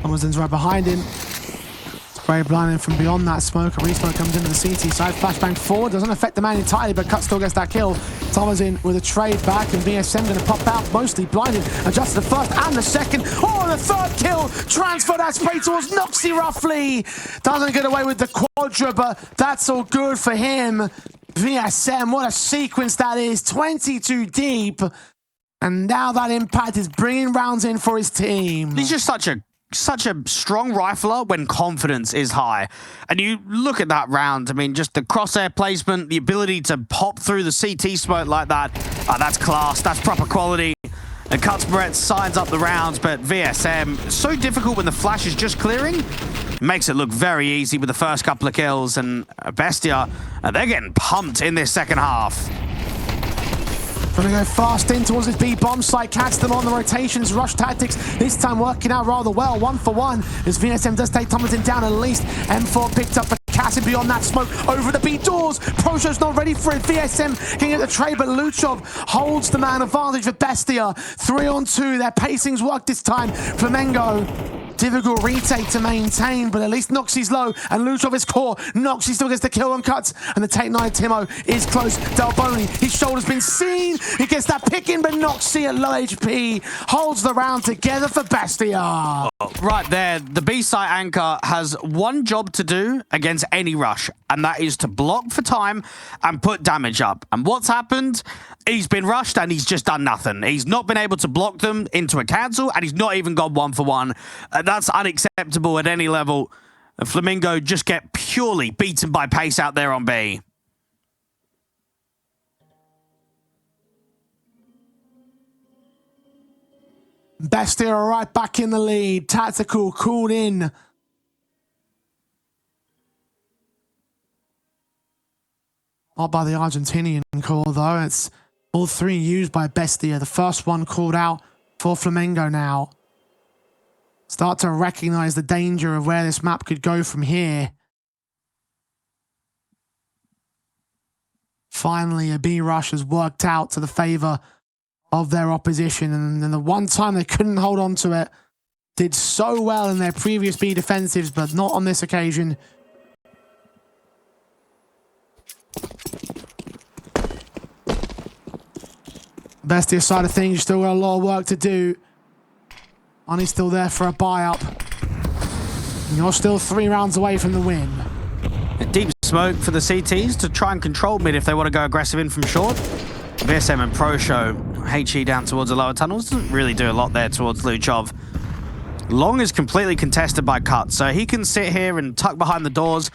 Speaker 1: Thomason's right behind him. Spray blinding from beyond that smoke. A resmoke comes into the CT side. Flashbang forward. Doesn't affect the man entirely, but Cut still gets that kill. Thomas in with a trade back, and BSM going to pop out, mostly blinded. Adjusted the 1st and the 2nd. Oh, the 3rd kill. Transfer that spray towards Noxy roughly. Doesn't get away with the quadra, but that's all good for him. VSM, what a sequence that is. 22 deep. And now that impact is bringing rounds in for his team.
Speaker 2: He's just such a strong rifler when confidence is high. And you look at that round, I mean, just the crosshair placement, the ability to pop through the CT smoke like that, that's class, that's proper quality. And Cuts Moretz signs up the rounds, but VSM, so difficult when the flash is just clearing. Makes it look very easy with the first couple of kills, and Bestia, they're getting pumped in this second half.
Speaker 1: Trying to go fast in towards his B-bomb site, catch them on the rotations, rush tactics, this time working out rather well, 1 for 1, as VSM does take Thomason down at least. M4 picked up for Cassie beyond that smoke over the B doors. Proshow's not ready for it. VSM can get the trade, but Luchov holds the man advantage for Bestia. 3-on-2. Their pacing's worked this time. Flamengo. Difficult retake to maintain, but at least Noxie's low and Luchov is core. Noxie still gets the kill on cuts, and the Take 9 Timo is close. Delboni, his shoulder's been seen. He gets that pick in, but Noxie at low HP holds the round together for Bestia.
Speaker 2: Right there, the B-site anchor has one job to do against any rush, and that is to block for time and put damage up. And what's happened? He's been rushed and he's just done nothing. He's not been able to block them into a cancel, and he's not even gone 1-for-1. That's unacceptable at any level. And Flamengo just get purely beaten by pace out there on B.
Speaker 1: Bestia are right back in the lead. Tactical called in. Not by the Argentinian call, though. It's all three used by Bestia. The first one called out for Flamengo now. Start to recognize the danger of where this map could go from here. Finally, a B rush has worked out to the favor of their opposition, and then the one time they couldn't hold on to it, did so well in their previous B defensives, but not on this occasion. Bestia side of things, you still got a lot of work to do. Money's still there for a buy-up. You're still 3 rounds away from the win.
Speaker 2: A deep smoke for the CTs to try and control mid if they want to go aggressive in from short. VSM and Proshow, HE down towards the lower tunnels, doesn't really do a lot there towards Luchov. Long is completely contested by Cut, so he can sit here and tuck behind the doors.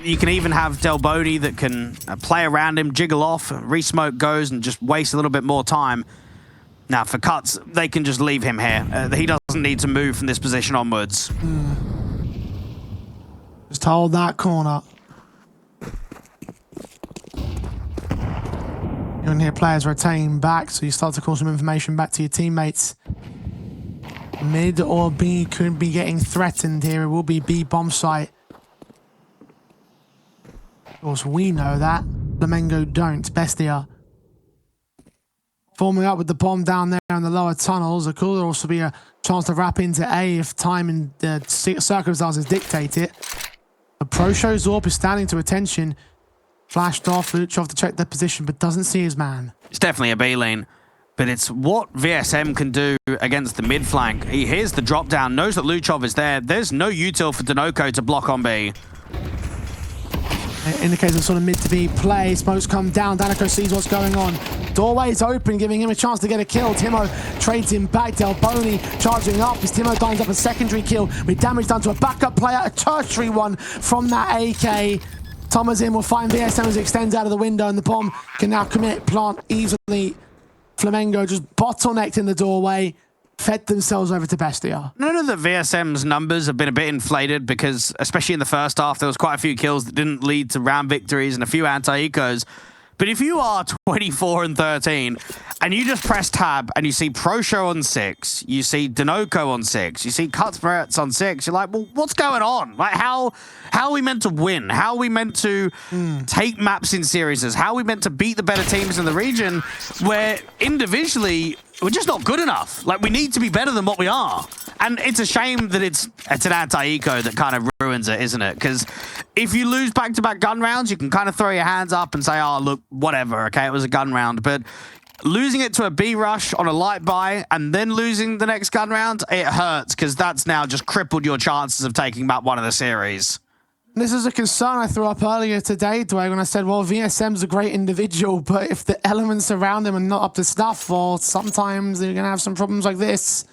Speaker 2: You can even have Delboni that can play around him, jiggle off, re-smoke goes and just waste a little bit more time. Now, for Cuts, they can just leave him here. He doesn't need to move from this position onwards.
Speaker 1: Just hold that corner. You can hear players rotating back, so you start to call some information back to your teammates. Mid or B could be getting threatened here. It will be B bomb site. Of course, we know that. Flamengo don't. Bestia forming up with the bomb down there in the lower tunnels. There could also be a chance to wrap into A if time and the circumstances dictate it. The Proshow Zorp is standing to attention. Flashed off, Luchov to check the position, but doesn't see his man.
Speaker 2: It's definitely a B lane, but it's what VSM can do against the mid flank. He hears the drop down, knows that Luchov is there. There's no util for Dinoco to block on B.
Speaker 1: In the case of sort of mid to B play, smokes come down, Danico sees what's going on. Doorway is open, giving him a chance to get a kill. Timo trades him back. Delboni charging up as Timo dines up a secondary kill with damage done to a backup player, a tertiary one from that AK. Thomasin will find VSM as it extends out of the window, and the bomb can now commit, plant easily. Flamengo just bottlenecked in the doorway, fed themselves over to Bestia.
Speaker 2: None of the VSM's numbers have been a bit inflated because, especially in the first half, there was quite a few kills that didn't lead to round victories and a few anti-ecos. But if you are 24-13 and you just press tab and you see Proshow on 6, you see Dinoco on 6, you see Cuthbert's on 6, you're like, well, what's going on? Like, how are we meant to win? How are we meant to take maps in series? How are we meant to beat the better teams in the region where individually we're just not good enough? Like, we need to be better than what we are. And it's a shame that it's an anti-eco that kind of ruins it, isn't it? Because if you lose back-to-back gun rounds, you can kind of throw your hands up and say, oh, look, whatever, okay, it was a gun round. But losing it to a B rush on a light buy and then losing the next gun round, it hurts because that's now just crippled your chances of taking map 1 of the series.
Speaker 1: This is a concern I threw up earlier today, Dwayne, when I said, well, VSM's a great individual, but if the elements around him are not up to snuff, well, sometimes they're going to have some problems like this.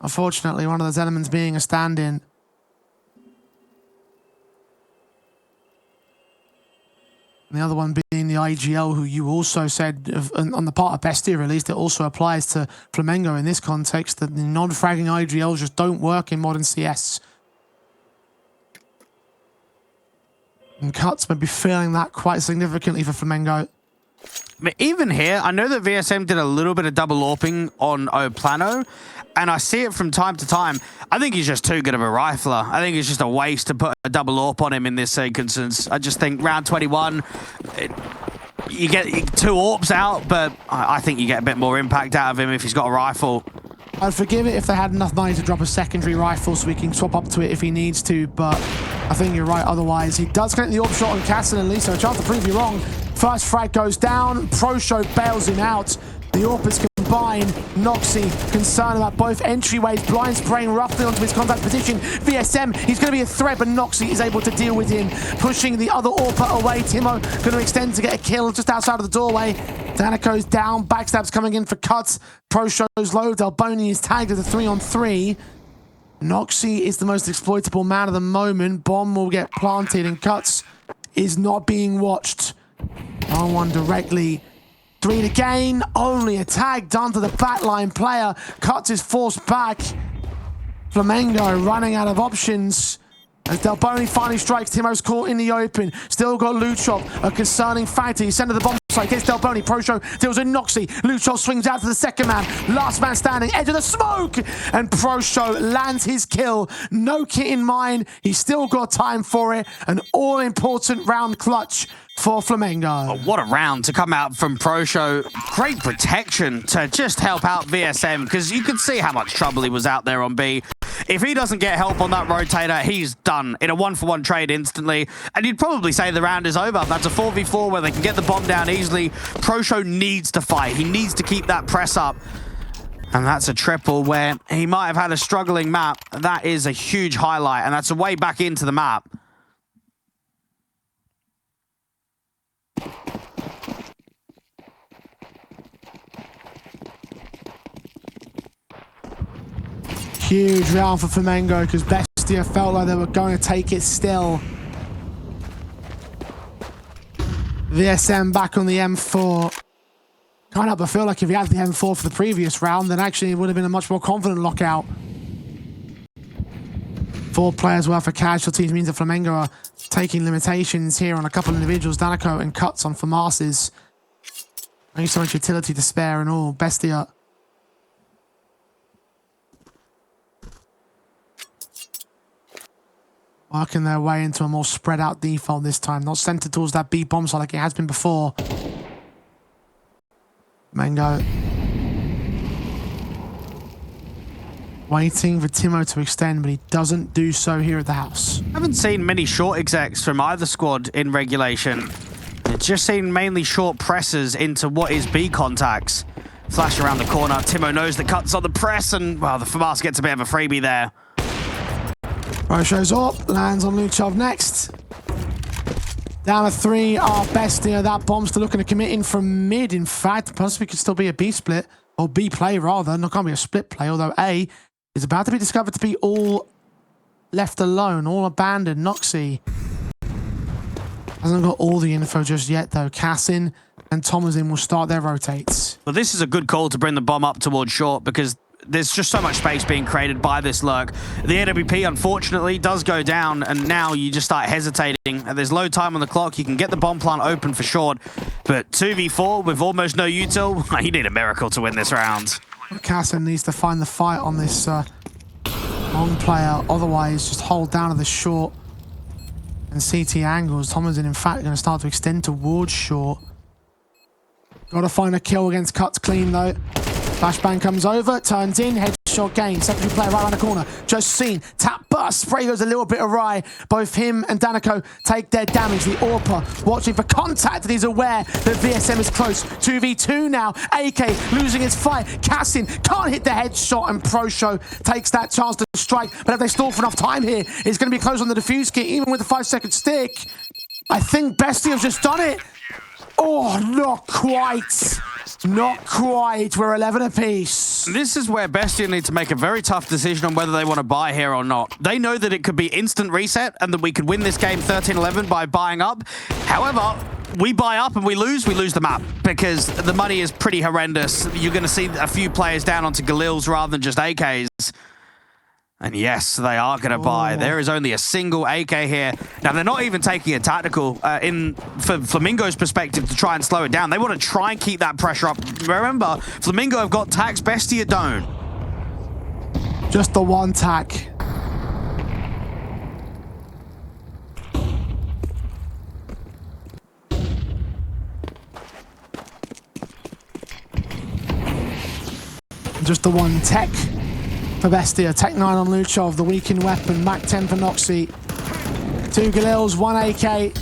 Speaker 1: Unfortunately, one of those elements being a stand-in. And the other one being the IGL, who you also said, on the part of Bestia at least, it also applies to Flamengo in this context, that the non-fragging IGLs just don't work in modern CS. And Cuts may be feeling that quite significantly for Flamengo.
Speaker 2: But even here, I know that VSM did a little bit of double AWPing on Oplano, and I see it from time to time. I think he's just too good of a rifler. I think it's just a waste to put a double AWP on him in this sequence. I just think round 21, you get 2 AWPs out, but I think you get a bit more impact out of him if he's got a rifle.
Speaker 1: I'd forgive it if they had enough money to drop a secondary rifle so he can swap up to it if he needs to, but I think you're right otherwise. He does connect the AWP shot on Cassin and Lisa, a chance to prove you wrong. First frag goes down, ProShow bails him out. The AWPers combine. Noxy concerned about both entryways, blind spraying roughly onto his contact position. VSM, he's going to be a threat, but Noxy is able to deal with him, pushing the other AWPer away. Timo going to extend to get a kill just outside of the doorway. Danico's down, backstab's coming in for cuts. ProShow's low, Delboni is tagged as a 3-on-3. Noxy is the most exploitable man at the moment. Bomb will get planted and cuts is not being watched. No one directly. 3 to gain, only a tag done to the backline player. Cuts is forced back. Flamengo running out of options. As Delboni finally strikes, Timo's caught in the open. Still got Luchov, a concerning factor. He's sent to the bomb site, gets Delboni. ProShow deals with Noxy. Luchov swings out to the second man. Last man standing, edge of the smoke. And ProShow lands his kill. No kit in mind. He's still got time for it. An all-important round clutch for Flamengo.
Speaker 2: Oh, what a round to come out from ProShow. Great protection to just help out VSM, because you could see how much trouble he was out there on B. If he doesn't get help on that rotator, he's done in a 1-for-1 trade instantly. And you'd probably say the round is over. That's a 4v4 where they can get the bomb down easily. ProShow needs to fight. He needs to keep that press up. And that's a triple where he might have had a struggling map. That is a huge highlight, and that's a way back into the map.
Speaker 1: Huge round for Flamengo because Bestia felt like they were going to take it still. VSM back on the M4. Can't help but feel like if he had the M4 for the previous round, then actually it would have been a much more confident lockout. 4 players worth of casualties means that Flamengo are taking limitations here on a couple of individuals. Danico and Cuts on FAMAS's. Only so much utility to spare and all. Bestia working their way into a more spread out default this time. Not centered towards that B bomb site like it has been before. Mango waiting for Timo to extend, but he doesn't do so here at the house.
Speaker 2: Haven't seen many short execs from either squad in regulation. It's just seen mainly short presses into what is B contacts. Flash around the corner. Timo knows the Cuts on the press, and well, the FAMAS gets a bit of a freebie there.
Speaker 1: Shows up, lands on Luchov next. Down to 3 are Bestia. That bomb's still looking to commit in from mid, in fact. Possibly could still be a B split, or B play rather. No, can't be a split play, although A is about to be discovered to be all left alone, all abandoned. Noxy hasn't got all the info just yet, though. Cassin and Thomasin will start their rotates.
Speaker 2: Well, this is a good call to bring the bomb up towards short, because there's just so much space being created by this lurk. The AWP, unfortunately, does go down, and now you just start hesitating. There's low time on the clock. You can get the bomb plant open for short, but 2v4 with almost no util, you need a miracle to win this round.
Speaker 1: Cassin needs to find the fight on this long player, otherwise just hold down to the short and CT angles. Thomasin, in fact, going to start to extend towards short. Got to find a kill against Cuts clean, though. Flashbang comes over, turns in, headshot gain. Secondary player right around the corner. Just seen. Tap burst. Spray goes a little bit awry. Both him and Danico take their damage. The AWPer watching for contact, and he's aware that VSM is close. 2v2 now. AK losing his fight. Cassin can't hit the headshot, and ProShow takes that chance to strike. But if they stall for enough time here, it's going to be close on the defuse kit, even with the 5-second stick. I think Bestia have just done it. Oh, not quite. Not quite. We're 11 apiece.
Speaker 2: This is where Bestia need to make a very tough decision on whether they want to buy here or not. They know that it could be instant reset and that we could win this game 13-11 by buying up. However, we buy up and we lose the map, because the money is pretty horrendous. You're going to see a few players down onto Galils rather than just AKs. And yes, they are going to buy. There is only a single AK here. Now, they're not even taking a tactical for Flamingo's perspective to try and slow it down. They want to try and keep that pressure up. Remember, Flamingo have got tacks, BESTIA don't.
Speaker 1: Just the one tack. Just the one tech for BESTIA. Tech 9 on Luchov, the weakened weapon. Mac 10 for Noxy. 2 Galils, 1 AK.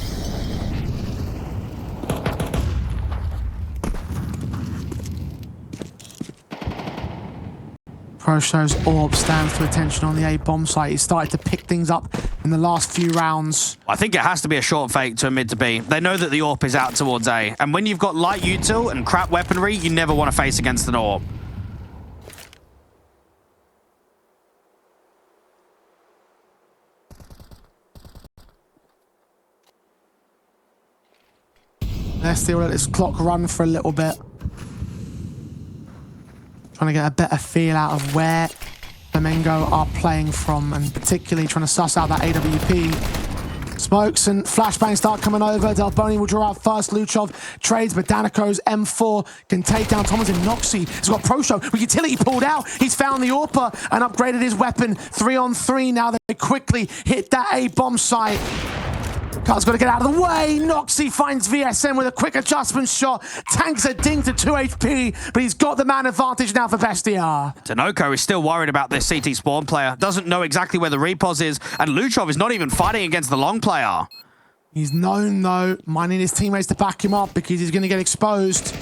Speaker 1: ProShow's orb stands to attention on the A bomb site. He started to pick things up in the last few rounds.
Speaker 2: I think it has to be a short fake to a mid to B. They know that the AWP is out towards A. And when you've got light util and crap weaponry, you never want to face against an AWP.
Speaker 1: BESTIA will let this clock run for a little bit. Trying to get a better feel out of where Flamengo are playing from, and particularly trying to suss out that AWP. Smokes and flashbangs start coming over. Delboni will draw out first. Luchov trades, but Danico's M4 can take down Thomas and Noxy. He's got ProShow with utility pulled out. He's found the AWPer and upgraded his weapon. 3-on-3 now. They quickly hit that A bomb site. Carl's got to get out of the way. Noxy finds VSM with a quick adjustment shot. Tanks a ding to 2 HP, but he's got the man advantage now for BESTIA.
Speaker 2: Danoco is still worried about this CT spawn player. Doesn't know exactly where the repos is, and Luchov is not even fighting against the long player.
Speaker 1: He's known, though, minding his teammates to back him up because he's going to get exposed.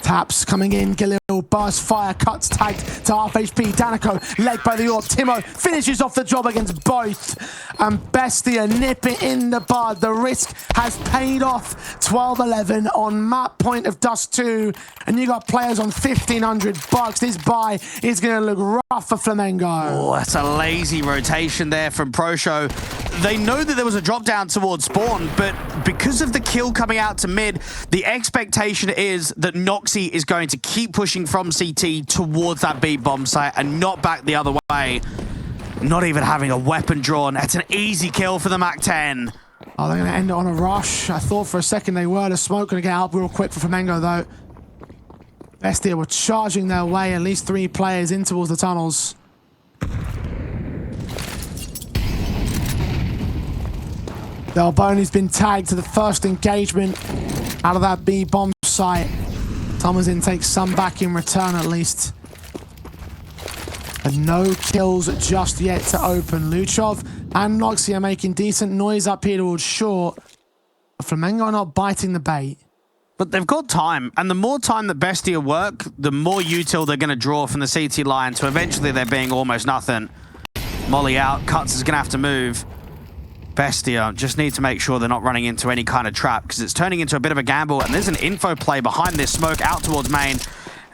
Speaker 1: Taps coming in. Galil burst fire, cuts tagged to half HP. Danico led by the AWP. Timo finishes off the job against both. And BESTIA nip it in the bud. The risk has paid off. 12-11 on map point of Dust 2. And you got players on $1,500. This buy is going to look rough for Flamengo.
Speaker 2: Oh, that's a lazy rotation there from ProShow. They know that there was a drop down towards spawn, but because of the kill coming out to mid, the expectation is that Noxy is going to keep pushing from CT towards that B bomb site and not back the other way. Not even having a weapon drawn. That's an easy kill for the Mac 10.
Speaker 1: Oh, they're going to end it on a rush. I thought for a second they were. The smoke going to get out real quick for Flamengo, though. BESTIA were charging their way, at least 3 players in towards the tunnels. Delboni's been tagged to the first engagement out of that B bomb site. Thomasin takes some back in return, at least. And no kills just yet to open. Luchov and Noxy are making decent noise up here towards short. But Flamengo are not biting the bait.
Speaker 2: But they've got time, and the more time that BESTIA work, the more util they're going to draw from the CT line, so eventually they're being almost nothing. Molly out, Cuts is going to have to move. BESTIA just need to make sure they're not running into any kind of trap, because it's turning into a bit of a gamble, and there's an info play behind this smoke out towards main,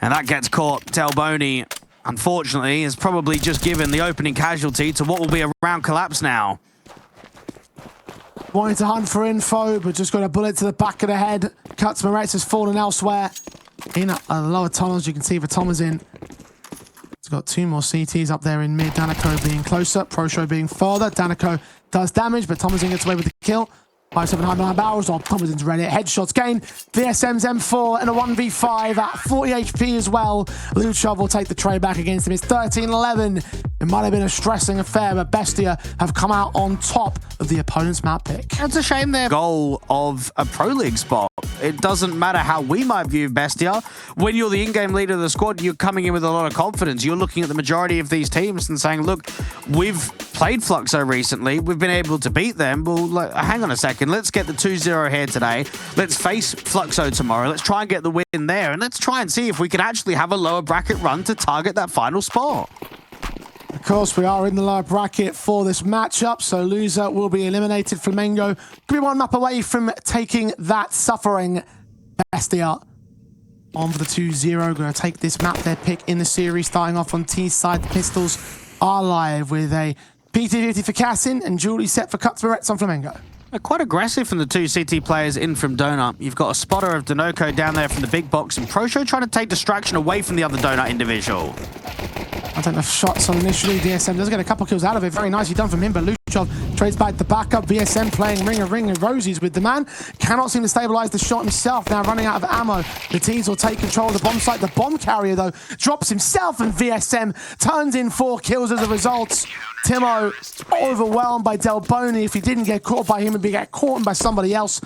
Speaker 2: and that gets caught. Delboni, unfortunately, is probably just given the opening casualty to what will be a round collapse now.
Speaker 1: Wanting to hunt for info, but just got a bullet to the back of the head. Cuts Moretz has fallen elsewhere. In a lower tunnel, as you can see, for Thomasin. He's got 2 more CTs up there in mid. Danico being closer, ProShow being further. Danico does damage, but Thomasin gets away with the kill. 579 barrels on Thomasin's ready. Headshots gained. VSM's M4 and a 1v5 at 40 HP as well. Luchov will take the trade back against him. It's 13-11. It might have been a stressing affair, but BESTIA have come out on top of the opponent's map pick.
Speaker 2: It's a shame their goal of a Pro League spot. It doesn't matter how we might view BESTIA. When you're the in-game leader of the squad, you're coming in with a lot of confidence. You're looking at the majority of these teams and saying, look, we've played Fluxo recently. We've been able to beat them. Well, hang on a second. Let's get the 2-0 here today. Let's face Fluxo tomorrow. Let's try and get the win there. And let's try and see if we can actually have a lower bracket run to target that final spot.
Speaker 1: Of course, we are in the lower bracket for this matchup, so loser will be eliminated. Flamengo could be 1 map away from taking that suffering. BESTIA on for the 2-0. Going to take this map, their pick in the series, starting off on T side. The Pistols are live with a PT50 for Cassin and Julie set for Cuts Moretz on Flamengo.
Speaker 2: Quite aggressive from the 2 CT players in from Donut. You've got a spotter of Danoco down there from the big box, and ProShow trying to take distraction away from the other Donut individual.
Speaker 1: I don't know if shots on initially. VSM does get a couple kills out of it. Very nicely done from him, but Luchov trades back the backup. VSM playing ring of roses with the man. Cannot seem to stabilize the shot himself. Now running out of ammo. The T's will take control of the bomb site. The bomb carrier, though, drops himself, and VSM turns in 4 kills as a result. Timo overwhelmed by Delboni. If he didn't get caught by him, he'd get caught by somebody else.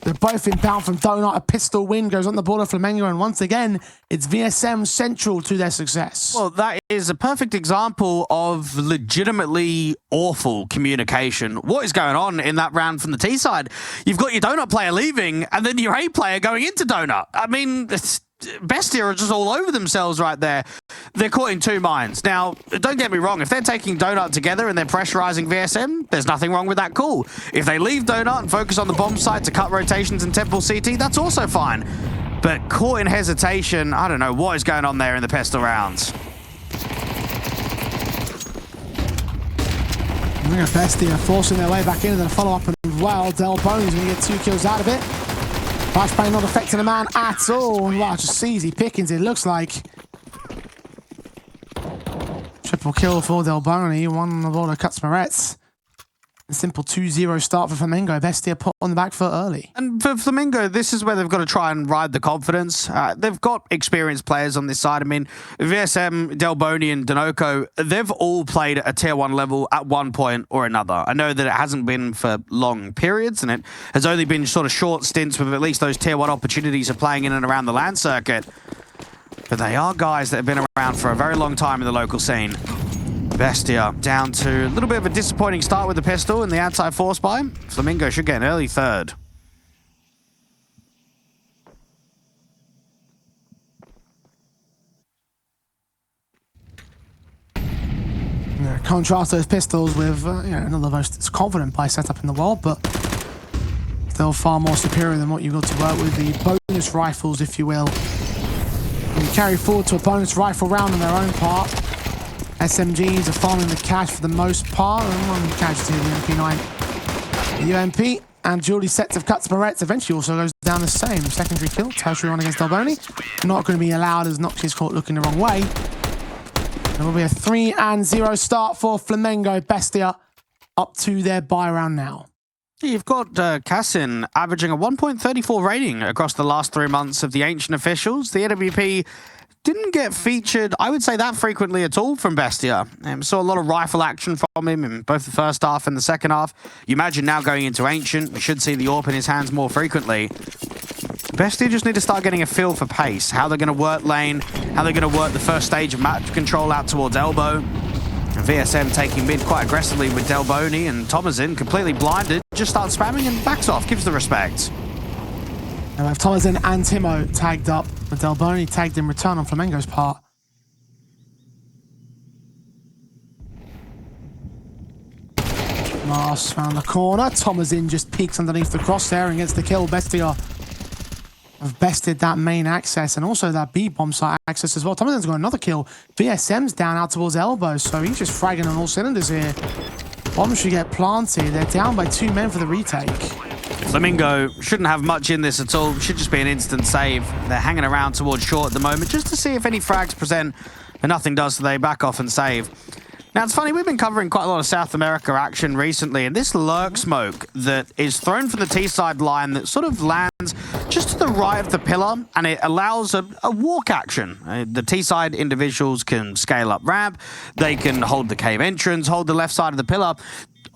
Speaker 1: They're both inbound from Donut. A pistol win goes on the board of Flamengo, and once again, it's VSM central to their success.
Speaker 2: Well, that is a perfect example of legitimately awful communication. What is going on in that round from the T side? You've got your Donut player leaving, and then your A player going into Donut. I mean, Bestia are just all over themselves right there. They're caught in 2 minds. Now, don't get me wrong, if they're taking Donut together and they're pressurizing VSM, there's nothing wrong with that call. If they leave Donut and focus on the bomb site to cut rotations and temple CT, that's also fine. But caught in hesitation, I don't know what is going on there in the pistol rounds.
Speaker 1: Bestia forcing their way back in and then follow up and well. Delboni's going to get 2 kills out of it. Flashbang not affecting the man at all. Wow, just easy pickings, it looks like. Triple kill for Delboni. 1 on the board of Kutsmaretz. A simple 2-0 start for Flamengo. Bestia put on the back foot early.
Speaker 2: And for Flamengo, this is where they've got to try and ride the confidence. They've got experienced players on this side. I mean, VSM, Delboni, and Dinoco, they've all played at a tier 1 level at one point or another. I know that it hasn't been for long periods, and it has only been sort of short stints with at least those tier 1 opportunities of playing in and around the LAN circuit. But they are guys that have been around for a very long time in the local scene. Bestia down to a little bit of a disappointing start with the pistol and the anti-force buy. Flamengo should get an early 3rd.
Speaker 1: Yeah, contrast those pistols with not the most confident play setup in the world, but still far more superior than what you've got to work with. The bonus rifles, if you will. And you carry forward to a bonus rifle round on their own part. SMGs are farming the cash for the most part, and one casualty of the MP9. The UMP and Julie sets of Kutsmaretz eventually also goes down the same. Secondary kill, tertiary one against Delboni. Not going to be allowed as Noxious caught looking the wrong way. There will be a 3-0 start for Flamengo. Bestia up to their bye round now.
Speaker 2: You've got Cassin averaging a 1.34 rating across the last 3 months of the Ancient Officials. The AWP didn't get featured, I would say, that frequently at all from Bestia. Saw a lot of rifle action from him in both the first half and the second half. You imagine now going into Ancient, we should see the AWP in his hands more frequently. Bestia just need to start getting a feel for pace, how they're going to work lane, how they're going to work the first stage of map control out towards elbow. And VSM taking mid quite aggressively with Delboni, and Thomasin completely blinded, just starts spamming and backs off, gives the respect.
Speaker 1: Now we have Thomasin and Timo tagged up, but Delboni tagged in return on Flamengo's part. Mars round the corner. Thomasin just peeks underneath the crosshair and gets the kill. Bestia have bested that main access and also that B bomb site access as well. Thomasin's got another kill. VSM's down out towards elbow, so he's just fragging on all cylinders here. Bomb should get planted. They're down by 2 men for the retake.
Speaker 2: Flamengo shouldn't have much in this at all. Should just be an instant save. They're hanging around towards short at the moment just to see if any frags present, but nothing does, so they back off and save. Now, it's funny, we've been covering quite a lot of South America action recently, and this lurk smoke that is thrown from the T-side line that sort of lands just to the right of the pillar, and it allows a walk action. The T-side individuals can scale up ramp, they can hold the cave entrance, hold the left side of the pillar.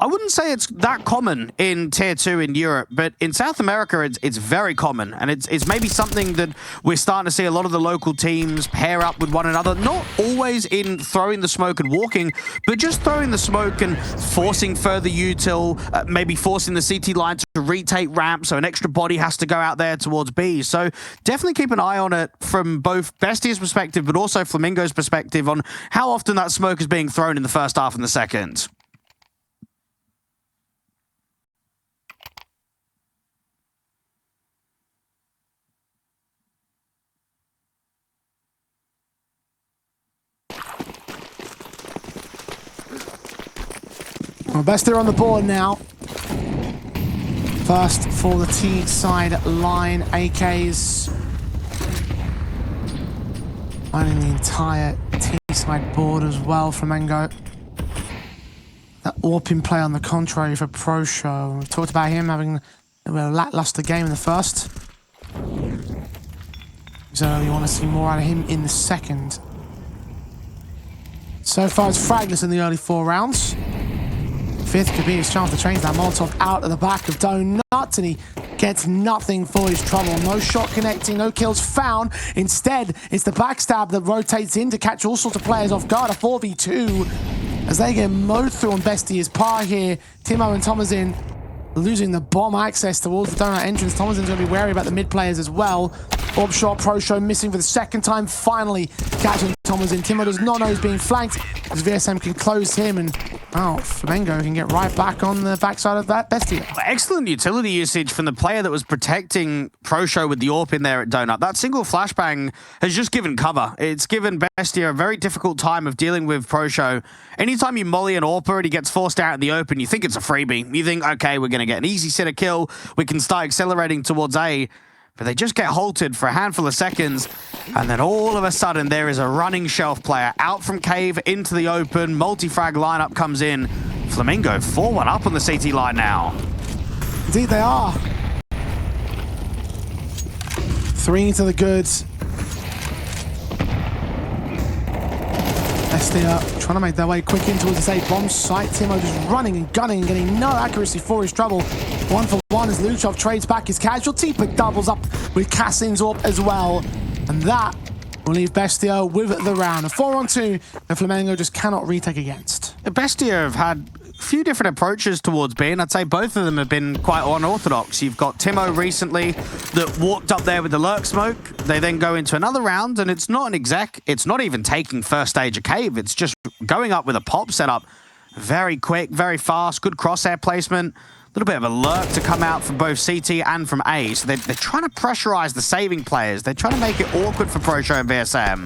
Speaker 2: I wouldn't say it's that common in Tier 2 in Europe, but in South America, it's very common. And it's maybe something that we're starting to see a lot of the local teams pair up with one another. Not always in throwing the smoke and walking, but just throwing the smoke and forcing further util, maybe forcing the CT line to retake ramp, so an extra body has to go out there towards B. So definitely keep an eye on it from both Bestia's perspective, but also Flamengo's perspective on how often that smoke is being thrown in the first half and the second.
Speaker 1: Well, Bestia on the board now. First for the T-side line, AKs lining the entire backside board as well, Flamengo. That Orpin play on the contrary for Pro Show. We've talked about him having a lackluster game in the first. So we want to see more out of him in the second. So far it's Fragless in the early 4 rounds. Fifth could be his chance to change that Molotov out of the back of Donut, and he gets nothing for his trouble. No shot connecting, no kills found. Instead, it's the backstab that rotates in to catch all sorts of players off guard. A 4v2 as they get mowed through on Bestia's par here. Timo and Tomazin losing the bomb access towards the Donut entrance. Tomazin's going to be wary about the mid players as well. Orb shot, Pro Show missing for the second time, finally catching Tomazin. Timo does not know he's being flanked as VSM can close him, and Flamengo can get right back on the backside of that Bestia.
Speaker 2: Excellent utility usage from the player that was protecting Pro Show with the AWP in there at Donut. That single flashbang has just given cover. It's given Bestia a very difficult time of dealing with Pro Show. Anytime you molly an AWPer and he gets forced out in the open, you think it's a freebie. You think, okay, we're going to get an easy sitter kill. We can start accelerating towards A. But they just get halted for a handful of seconds, and then all of a sudden there is a running shelf player out from cave into the open. Multi-frag lineup comes in. Flamengo 4-1 up on the CT line now.
Speaker 1: Indeed they are. 3 to the goods. Bestia trying to make their way quick in towards this A bomb site. Timo just running and gunning and getting no accuracy for his trouble. 1 for 1 as Luchov trades back his casualty, but doubles up with Cassin's AWP as well. And that will leave Bestia with the round. A 4-on-2 that Flamengo just cannot retake against.
Speaker 2: Bestia have had a few different approaches towards B, and I'd say both of them have been quite unorthodox. You've got Timo recently that walked up there with the lurk smoke. They then go into another round, and it's not an exec. It's not even taking first stage of cave. It's just going up with a pop setup. Very quick, very fast, good crosshair placement. A little bit of a lurk to come out from both CT and from A. So they're trying to pressurize the saving players. They're trying to make it awkward for Pro Show and VSM.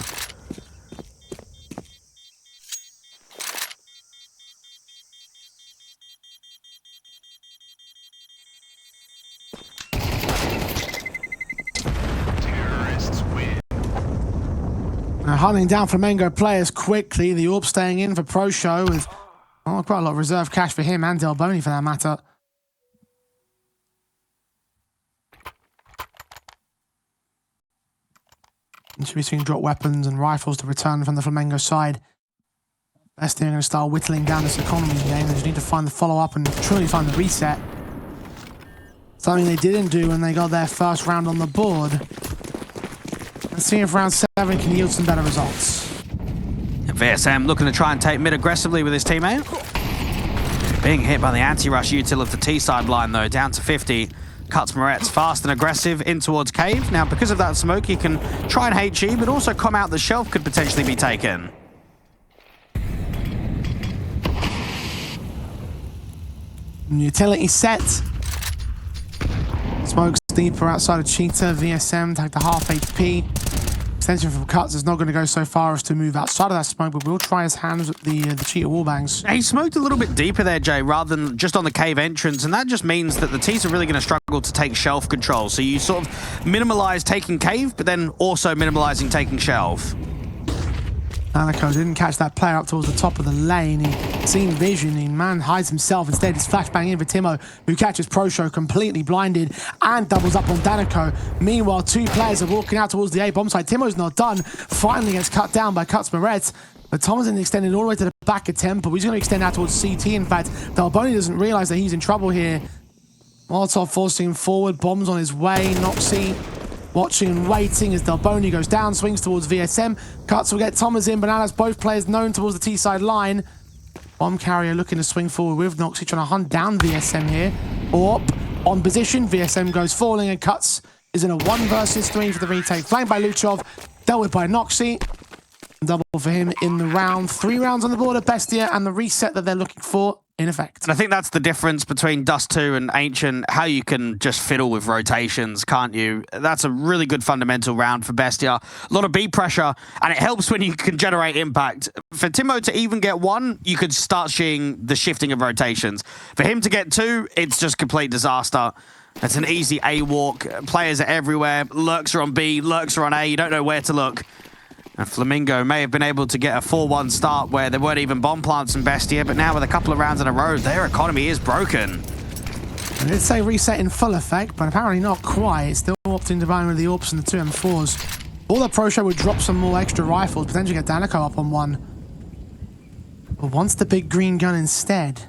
Speaker 1: Now hunting down Flamengo players quickly. The AWP staying in for Pro Show with quite a lot of reserve cash for him and Delboni for that matter. And should be seeing drop weapons and rifles to return from the Flamengo side. Bestia are going to start whittling down this economy game. They just need to find the follow-up and truly find the reset. Something they didn't do when they got their first round on the board. Let's see if round 7 can yield some better results.
Speaker 2: VSM looking to try and take mid aggressively with his teammate. Being hit by the anti-rush util of the T-side line though, down to 50. Cuts Moretz fast and aggressive in towards cave. Now, because of that smoke, he can try and HE, but also come out the shelf could potentially be taken.
Speaker 1: Utility set. Smoke's deeper outside of Cheetah. VSM take the half HP. Extension from Cuts is not going to go so far as to move outside of that smoke, but we'll try his hands with the Cheetah wallbangs.
Speaker 2: He smoked a little bit deeper there, Jay, rather than just on the cave entrance, and that just means that the T's are really going to struggle to take shelf control. So you sort of minimalize taking cave, but then also minimalizing taking shelf.
Speaker 1: Aniko didn't catch that player up towards the top of the lane. He seen vision, he man hides himself. Instead, it's flashbang in for Timo, who catches Pro Show completely blinded and doubles up on Daniko. Meanwhile, 2 players are walking out towards the A bomb site. Timo's not done. Finally gets cut down by Cuts Moretz. But Thomasin extended all the way to the back of Temple. He's going to extend out towards CT. In fact, Dalboni doesn't realize that he's in trouble here. Molotov forcing him forward. Bombs on his way. Noxie watching and waiting as Delboni goes down, swings towards VSM. Cuts will get Thomas in, but now that's both players known towards the T-side line. Bomb carrier looking to swing forward with Noxie, trying to hunt down VSM here. Orp on position. VSM goes falling, and Cuts is in a 1 versus 3 for the retake. Flanked by Luchov, dealt with by Noxie. Double for him in the round. 3 rounds on the board of Bestia, and the reset that they're looking for in effect.
Speaker 2: And I think that's the difference between Dust 2 and Ancient, how you can just fiddle with rotations, can't you? That's a really good fundamental round for Bestia. A lot of B pressure, and it helps when you can generate impact. For Timo to even get 1, you could start seeing the shifting of rotations. For him to get 2, it's just complete disaster. It's an easy A walk. Players are everywhere. Lurks are on B, lurks are on A. You don't know where to look. And Flamengo may have been able to get a 4-1 start where there weren't even bomb plants in BESTIA, but now with a couple of rounds in a row, their economy is broken.
Speaker 1: I did say reset in full effect, but apparently not quite. It's still opting to buy with the AWPs and the 2 M4s. All the Pro Show would drop some more extra rifles, potentially get Danico up on one. But wants the big green gun instead.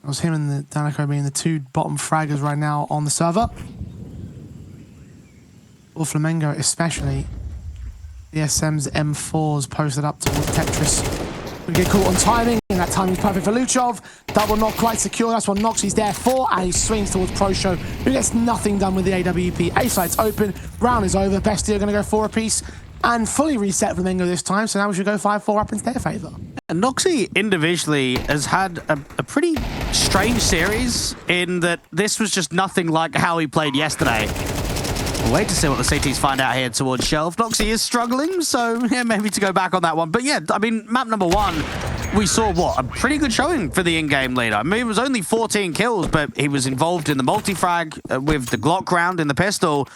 Speaker 1: It was him and the Danico being the 2 bottom fraggers right now on the server. Or Flamengo especially. ESM's M4s posted up towards Tetris. We get caught on timing, and that timing's perfect for Luchov. Double not quite secure, that's what Noxie's there for, and he swings towards Pro Show, who gets nothing done with the AWP. A site's open, round is over, BESTIA are going to go 4 apiece, and fully reset Flamengo this time, so now we should go 5-4 up in their favour.
Speaker 2: And Noxie individually has had a pretty strange series in that this was just nothing like how he played yesterday. We'll wait to see what the CTs find out here towards Shelf. Noxie is struggling, so yeah, maybe to go back on that one. But yeah, I mean, map number 1, we saw what? A pretty good showing for the in-game leader. I mean, it was only 14 kills, but he was involved in the multi-frag with the Glock round in the pistol.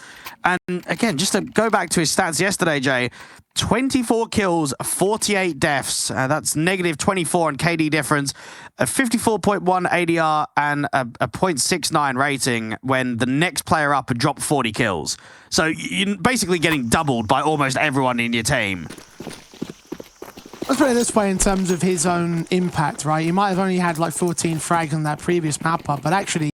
Speaker 2: And again, just to go back to his stats yesterday, Jay, 24 kills, 48 deaths. That's negative 24 in KD difference, a 54.1 ADR, and a 0.69 rating when the next player up had dropped 40 kills. So you're basically getting doubled by almost everyone in your team.
Speaker 1: Let's put it this way in terms of his own impact, right? He might have only had like 14 frags on that previous map up, but actually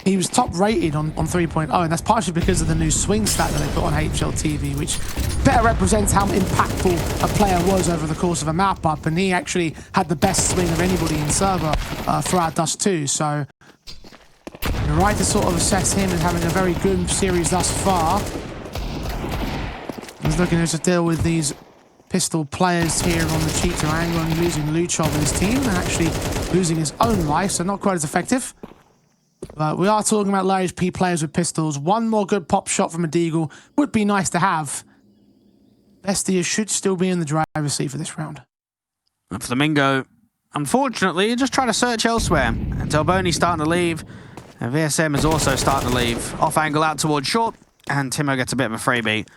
Speaker 1: he was top rated on 3.0, and that's partially because of the new swing stat that they put on HL TV, which better represents how impactful a player was over the course of a map up, and he actually had the best swing of anybody in server throughout Dust 2, so you're right to sort of assess him as having a very good series thus far. He's looking to deal with these pistol players here on the cheater angle and losing Luchov and his team and actually losing his own life, so not quite as effective. But we are talking about low HP players with pistols. One more good pop shot from a Deagle would be nice to have. BESTIA should still be in the driver's seat for this round.
Speaker 2: And Flamengo, unfortunately, just trying to search elsewhere. And Delboni's starting to leave. And VSM is also starting to leave. Off angle out towards short. And Timo gets a bit of a freebie.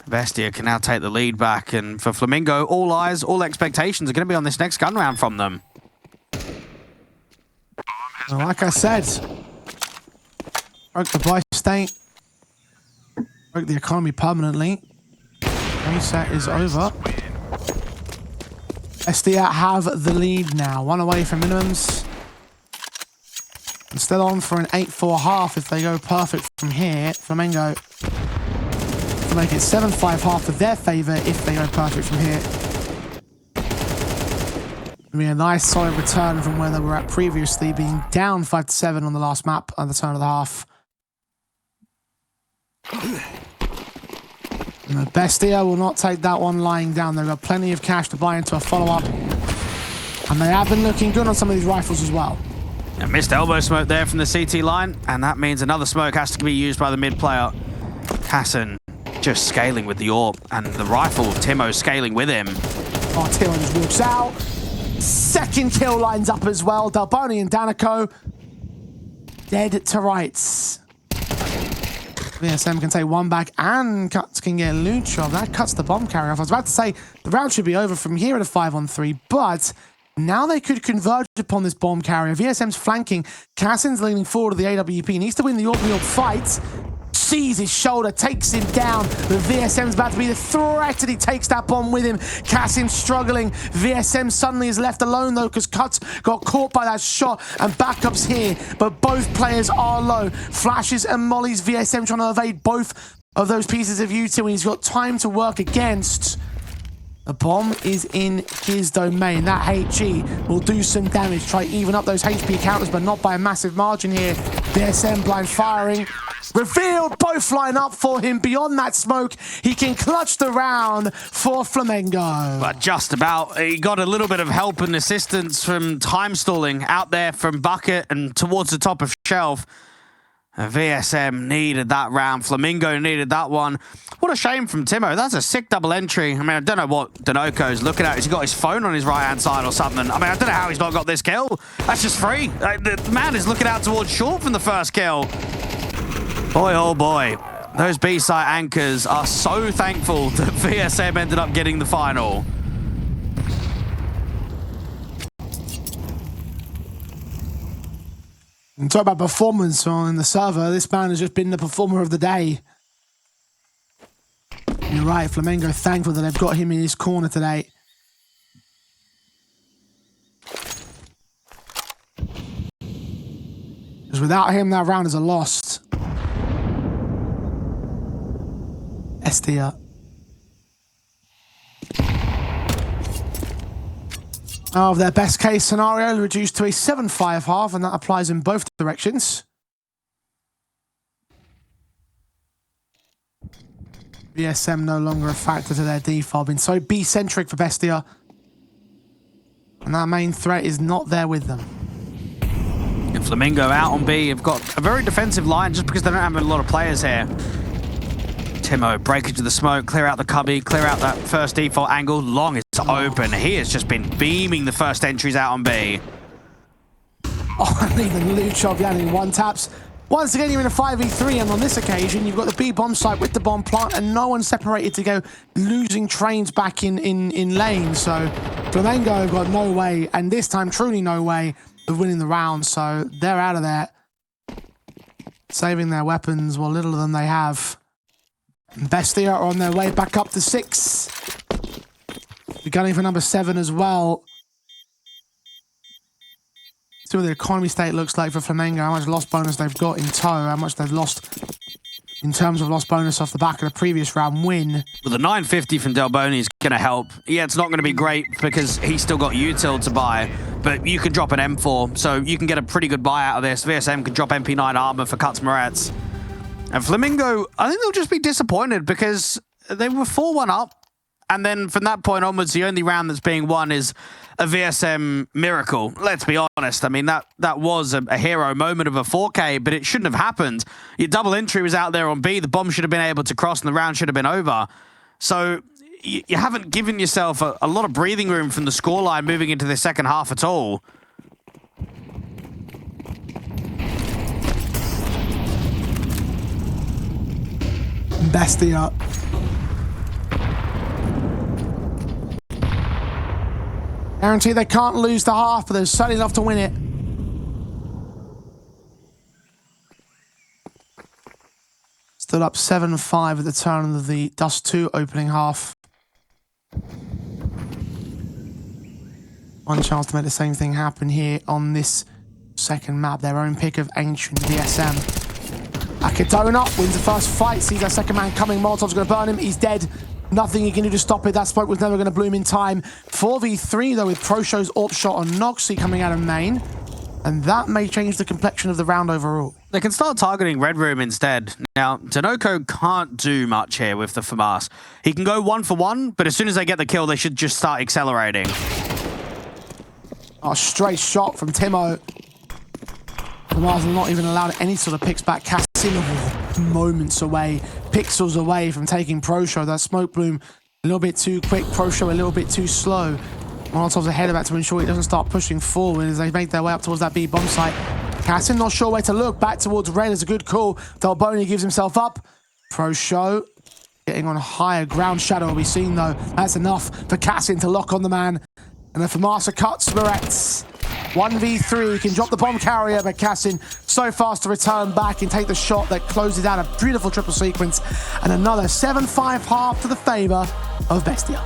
Speaker 2: BESTIA can now take the lead back, and for Flamengo, all eyes, all expectations are going to be on this next gun round from them.
Speaker 1: Well, like I said, broke the buy state, broke the economy permanently. Reset is over. BESTIA have the lead now, 1 away from minimums. And still on for an 8-4 half if they go perfect from here. Flamengo make it 7-5 half for their favour if they go perfect from here. It'll be a nice solid return from where they were at previously, being down 5-7 on the last map at the turn of the half. And BESTIA will not take that one lying down. They've got plenty of cash to buy into a follow-up. And they have been looking good on some of these rifles as well.
Speaker 2: A missed elbow smoke there from the CT line, and that means another smoke has to be used by the mid player. Hassan just scaling with the AWP, and the rifle, Timo scaling with him.
Speaker 1: Oh, Timo just walks out. Second kill lines up as well. Delboni and Danico dead to rights. VSM can take one back, and Cuts can get Luchov. That cuts the bomb carrier off. I was about to say the round should be over from here at a 5-on-3, but now they could converge upon this bomb carrier. VSM's flanking. Cassin's leaning forward to the AWP. He needs to win the AWP fight. Sees his shoulder, takes him down. The VSM's about to be the threat, and he takes that bomb with him. Cassin struggling. VSM suddenly is left alone, though, because Cuts got caught by that shot, and backups here. But both players are low. Flashes and mollies. VSM trying to evade both of those pieces of U2, and he's got time to work against. The bomb is in his domain. That HE will do some damage. Try even up those HP counters, but not by a massive margin here. VSM blind firing. Revealed, both line up for him. Beyond that smoke, he can clutch the round for Flamengo.
Speaker 2: But just about. He got a little bit of help and assistance from time stalling out there from Bucket and towards the top of Shelf. VSM needed that round. Flamengo needed that one. What a shame from Timo. That's a sick double entry. I mean, I don't know what Danoko's looking at. Has he got his phone on his right-hand side or something? I mean, I don't know how he's not got this kill. That's just free. The man is looking out towards short from the first kill. Boy, oh boy. Those B-side anchors are so thankful that VSM ended up getting the final.
Speaker 1: And talk about performance on the server. This man has just been the performer of the day. You're right, Flamengo thankful that they've got him in his corner today. Because without him, that round is a loss. BESTIA. Of their best case scenario, reduced to a 7-5 half, and that applies in both directions. BSM no longer a factor to their default. Been so B-centric for BESTIA. And that main threat is not there with them.
Speaker 2: And Flamengo out on B have got a very defensive line just because they don't have a lot of players here. Timo, break into the smoke, clear out the cubby, clear out that first default angle. Long is open. He has just been beaming the first entries out on B.
Speaker 1: Oh, and even Luchov landing one taps. Once again, you're in a 5v3, and on this occasion, you've got the B bomb site with the bomb plant, and no one separated to go losing trains back in lane. So Flamengo have got no way, and this time truly no way, of winning the round. So they're out of there, saving their weapons, what little of them they have. BESTIA are on their way back up to 6. They're gunning for number 7 as well. See what the economy state looks like for Flamengo, how much lost bonus they've got in tow, how much they've lost in terms of lost bonus off the back of the previous round win.
Speaker 2: Well, the 950 from Delboni is going to help. Yeah, it's not going to be great because he's still got util to buy, but you can drop an M4, so you can get a pretty good buy out of this. VSM can drop MP9 armor for Cuts Moretz. And Flamengo, I think they'll just be disappointed because they were 4-1 up. And then from that point onwards, the only round that's being won is a VSM miracle. Let's be honest. I mean, that was a hero moment of a 4K, but it shouldn't have happened. Your double entry was out there on B. The bomb should have been able to cross and the round should have been over. So you haven't given yourself a lot of breathing room from the scoreline moving into the second half at all.
Speaker 1: BESTIA. Guarantee they can't lose the half, but they're certainly enough to win it. Stood up 7-5 at the turn of the Dust 2 opening half. One chance to make the same thing happen here on this second map. Their own pick of Ancient VSM. Akidona wins the first fight, sees that second man coming. Molotov's going to burn him. He's dead. Nothing he can do to stop it. That smoke was never going to bloom in time. 4v3 though with ProShow's AWP shot on Noxy coming out of main. And that may change the complexion of the round overall.
Speaker 2: They can start targeting Red Room instead. Now, Tanoko can't do much here with the FAMAS. He can go 1-for-1, but as soon as they get the kill, they should just start accelerating.
Speaker 1: Oh, straight shot from Timo. FAMAS are not even allowed any sort of picks back. Cassino moments away, pixels away from taking ProShow. That smoke bloom a little bit too quick, ProShow a little bit too slow. Molotov's ahead of that to ensure he doesn't start pushing forward as they make their way up towards that B bomb site. Cassin not sure where to look. Back towards red is a good call. Delboni gives himself up. ProShow getting on higher ground. Shadow will be seen though. That's enough for Cassin to lock on the man. And then FAMAS cuts Moretz. 1v3, he can drop the bomb carrier, but Cassin so fast to return back and take the shot that closes out a beautiful triple sequence. And another 7-5 half to the favor of BESTIA.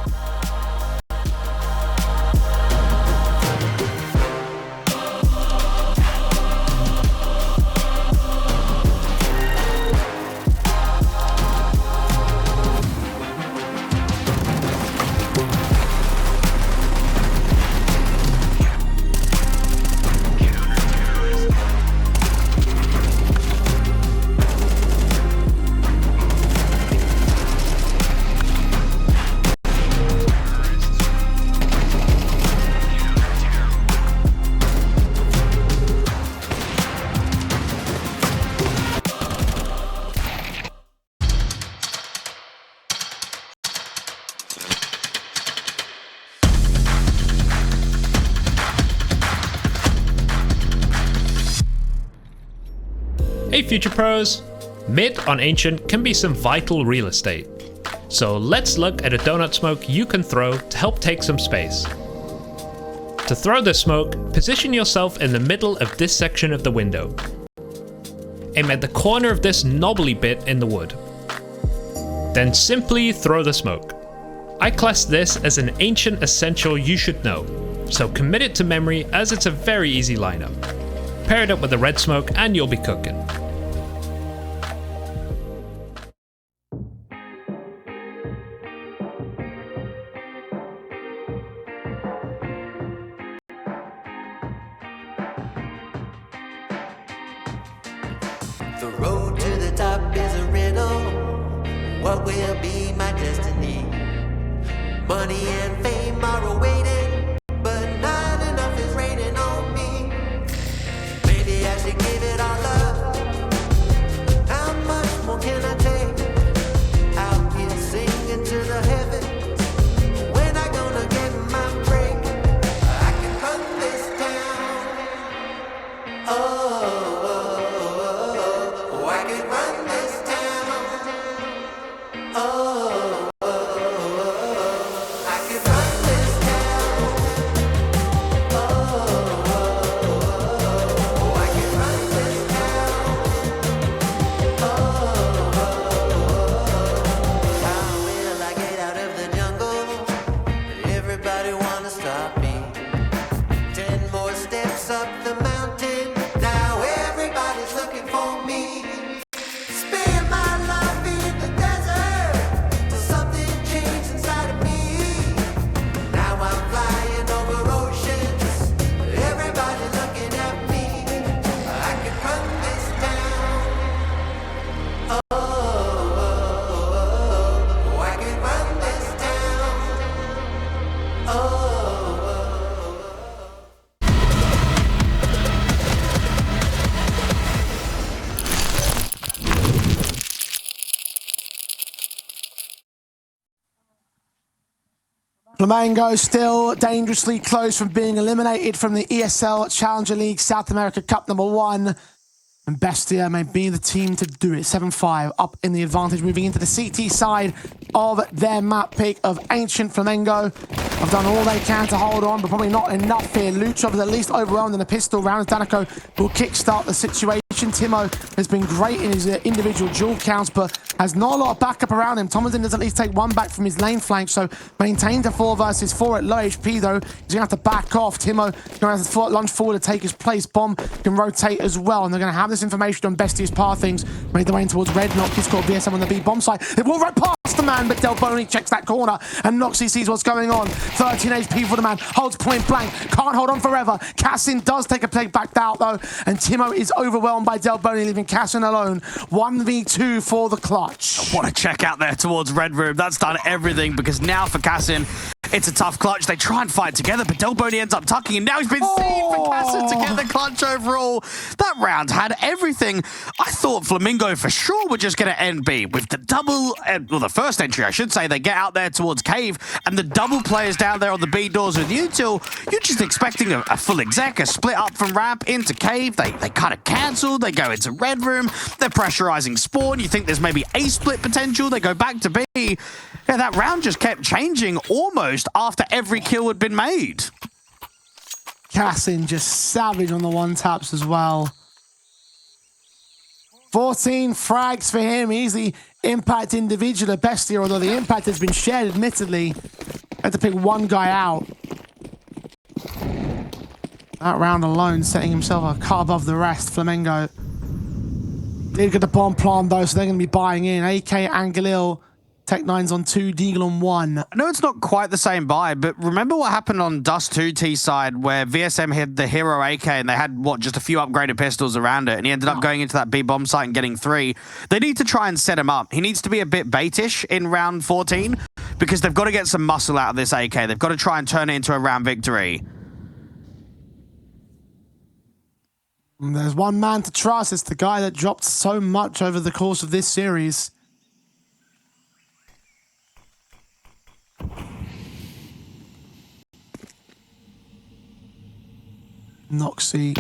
Speaker 4: Hey Future Pros! Mid on Ancient can be some vital real estate. So let's look at a donut smoke you can throw to help take some space. To throw this smoke, position yourself in the middle of this section of the window. Aim at the corner of this knobbly bit in the wood. Then simply throw the smoke. I class this as an Ancient essential you should know, so commit it to memory as it's a very easy lineup. Pair it up with the red smoke and you'll be cooking.
Speaker 3: The road to the top is a riddle. What will be my destiny? Money and fame are awaiting, but not enough is raining on me. Maybe I should give it all up. How much more can I take? Out here singing to the heavens. When I gonna get my break? I can run this town. I can run this town. I can run this town. I can run this town. How will I get out of the jungle? Everybody wanna stop me. 10 more steps up the mountain. Now everybody's looking for me. Spend my life in the desert till something changed inside of me. Now I'm flying over oceans. Everybody looking at me. I can run this town. I can run this town.
Speaker 1: Flamengo still dangerously close from being eliminated from the ESL Challenger League South America Cup #1. And Bestia may be the team to do it. 7-5 up in the advantage, moving into the CT side of their map pick of Ancient Flamengo. Have done all they can to hold on, but probably not enough here. Luchov is at least overwhelmed in a pistol round. Daniko will kickstart the situation. Timo has been great in his individual duel counts, but has not a lot of backup around him. Thomasin does at least take one back from his lane flank, so maintains a 4 versus 4 at low HP though. He's gonna have to back off. Timo gonna have to lunge forward to take his place. Bomb can rotate as well, and they're gonna have this information on Bestia's path things. Made their way in towards Red. Nox, he's got BSM on the B bomb site. They will right past the man, but Del Boni checks that corner, and Noxy sees what's going on. 13 HP for the man, holds point blank, can't hold on forever. Cassin does take a play back out though, and Timo is overwhelmed by Del Boni, leaving Cassin alone. 1v2 for the clutch.
Speaker 2: What a check out there towards Red Room. That's done everything, because now for Cassin, it's a tough clutch. They try and fight together, but Del Boni ends up tucking, and now he's been seen for Cassin to get the clutch overall. That round had everything. I thought Flamingo for sure were just going to end B with the double, well, the first entry, I should say. They get out there towards Cave, and the double players down there on the B doors with you till you're just expecting a full exec, a split up from ramp into Cave. They kind of cancel. They go into Red Room. They're pressurizing Spawn. You think there's maybe a split potential. They go back to B. Yeah, that round just kept changing almost after every kill had been made.
Speaker 1: Cassin just savage on the one taps as well. 14 frags for him. He's the impact individual of Bestia, although the impact has been shared, admittedly. Had to pick one guy out. That round alone setting himself a cut above the rest. Flamengo did get the bomb plant though, so they're going to be buying in. AK and Galil, Tech 9's on 2, Deagle on 1.
Speaker 2: I know it's not quite the same buy, but remember what happened on Dust 2T side where VSM had the Hero AK and they had, what, just a few upgraded pistols around it, and he ended up going into that B bomb site and getting 3. They need to try and set him up. He needs to be a bit baitish in round 14 because they've got to get some muscle out of this AK. They've got to try and turn it into a round victory.
Speaker 1: And there's one man to trust. It's the guy that dropped so much over the course of this series. Noxy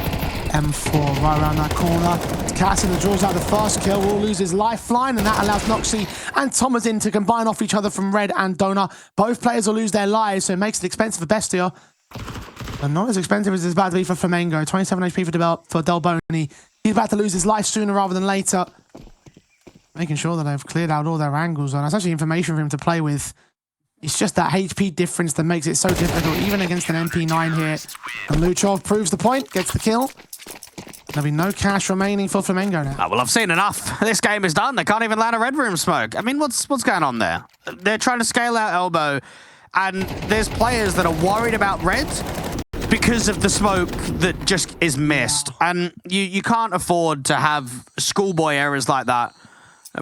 Speaker 1: M4 right around that corner. Cassin that draws out the first kill will lose his lifeline, and that allows Noxie and Thomasin to combine off each other from Red and Donut. Both players will lose their lives, so it makes it expensive for Bestia. But not as expensive as it's about to be for Flamengo. 27 HP for Del Boni. He's about to lose his life sooner rather than later. Making sure that they've cleared out all their angles, and that's actually information for him to play with. It's just that HP difference that makes it so difficult, even against an MP9 here. And Luchov proves the point, gets the kill. There'll be no cash remaining for Flamengo now.
Speaker 2: Oh, well, I've seen enough. This game is done. They can't even land a red room smoke. I mean, what's going on there? They're trying to scale out elbow, and there's players that are worried about red because of the smoke that just is missed. And you can't afford to have schoolboy errors like that.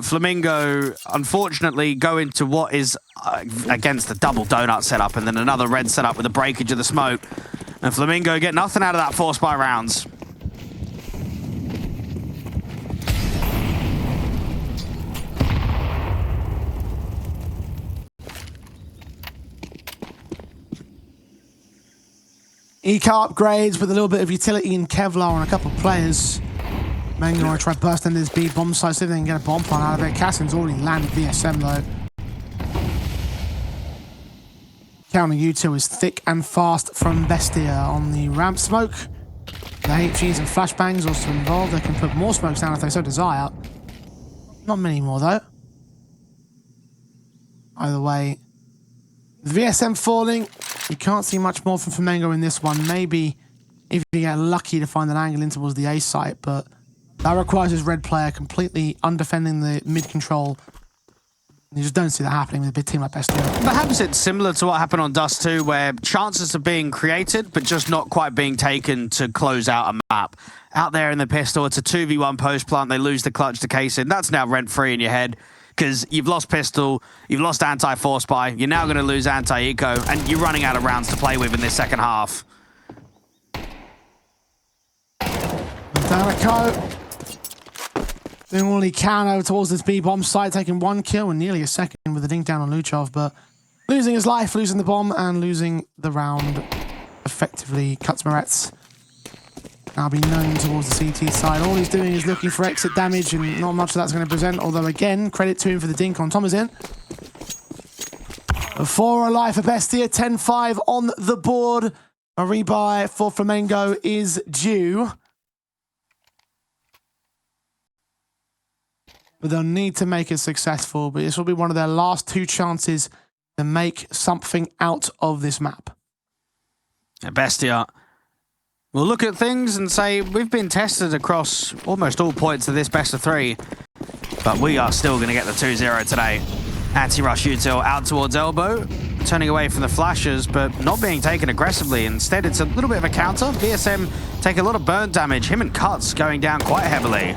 Speaker 2: Flamingo, unfortunately, go into what is against the double donut setup and then another red setup with a breakage of the smoke. And Flamingo get nothing out of that force by rounds.
Speaker 1: Eco upgrades with a little bit of utility in Kevlar on a couple of players. Mango going to try to burst into this B bomb site, see if they can get a bomb plant out of it. Cassin's already landed VSM though. Counter U2 is thick and fast from Bestia on the ramp smoke. The HGs and flashbangs also involved. They can put more smokes down if they so desire. Not many more though. Either way, the VSM falling. You can't see much more from Flamengo in this one. Maybe if you get lucky to find an angle in towards the A site, but that requires his red player completely undefending the mid control. You just don't see that happening with a big team like Bestia.
Speaker 2: Perhaps it's similar to what happened on Dust 2, where chances are being created, but just not quite being taken to close out a map. Out there in the pistol, it's a 2v1 post plant. They lose the clutch to Kaysen. That's now rent-free in your head, because you've lost pistol, you've lost anti-force buy, you're now going to lose anti-eco, and you're running out of rounds to play with in this second half.
Speaker 1: Danico doing all he can over towards this B-bomb site, taking one kill and nearly a second with the dink down on Luchov, but losing his life, losing the bomb, and losing the round effectively cuts Moretz. Now be known towards the CT side. All he's doing is looking for exit damage, and not much of that's going to present, although again, credit to him for the dink on Thomasin. 4 alive for Bestia, 10-5 on the board. A rebuy for Flamengo is due. But they'll need to make it successful, but this will be one of their last 2 chances to make something out of this map.
Speaker 2: Bestia will look at things and say, we've been tested across almost all points of this best of 3, but we are still going to get the 2-0 today. Anti-rush util out towards elbow, turning away from the flashes, but not being taken aggressively. Instead, it's a little bit of a counter. VSM take a lot of burn damage. Him and Cuts going down quite heavily.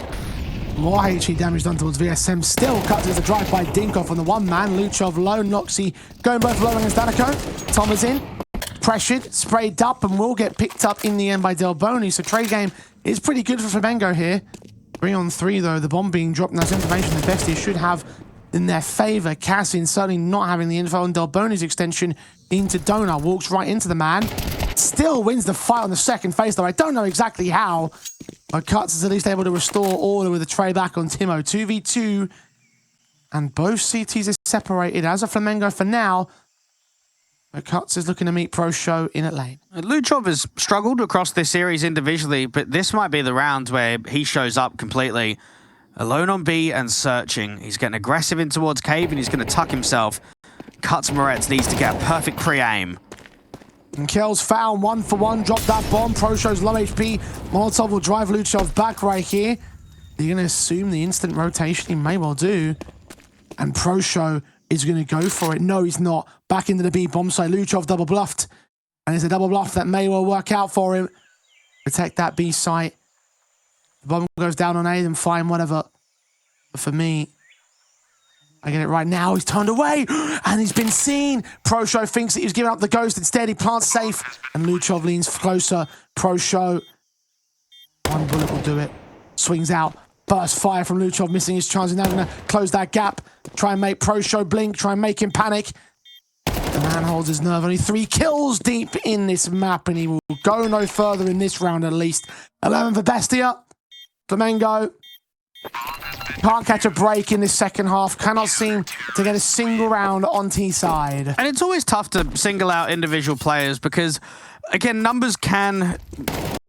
Speaker 1: More HE damage done towards VSM. Still Cuts as a drive-by dink off on the one man. Luchov low, Noxie going both low against Danico. Thomasin pressured, sprayed up, and will get picked up in the end by Del Boni. So trade game is pretty good for Flamengo here. 3-on-3 though, the bomb being dropped, and that's information the Bestia should have in their favor. Cassin certainly not having the info on Del Boni's extension into Donut. Walks right into the man. Still wins the fight on the second phase though. I don't know exactly how. But Cuts is at least able to restore order with a trade back on Timo. 2v2. And both CTs are separated as a Flamengo for now. But Cuts is looking to meet Pro Show in at lane.
Speaker 2: Luchov has struggled across this series individually, but this might be the round where he shows up completely. Alone on B and searching. He's getting aggressive in towards Cave and he's going to tuck himself. Cuts Moretz needs to get a perfect pre-aim.
Speaker 1: And Kel's found 1-for-1, drop that bomb. Pro Show's low HP. Molotov will drive Luchov back right here. They're going to assume the instant rotation. He may well do. And Pro Show is going to go for it. No, he's not. Back into the B bomb site. Luchov double bluffed. And it's a double bluff that may well work out for him. Protect that B site. The bomb goes down on A, then fine, whatever. But for me, I get it right now. He's turned away, and he's been seen. Pro Show thinks that he's giving up the ghost. Instead, he plants safe, and Luchov leans closer. Pro Show, one bullet will do it. Swings out. Burst fire from Luchov, missing his chance. He's now going to close that gap. Try and make Pro Show blink. Try and make him panic. The Man holds his nerve. Only 3 kills deep in this map, and he will go no further in this round at least. 11 for Bestia. Flamengo can't catch a break in this second half. Cannot seem to get a single round on T side.
Speaker 2: And it's always tough to single out individual players because, again, numbers can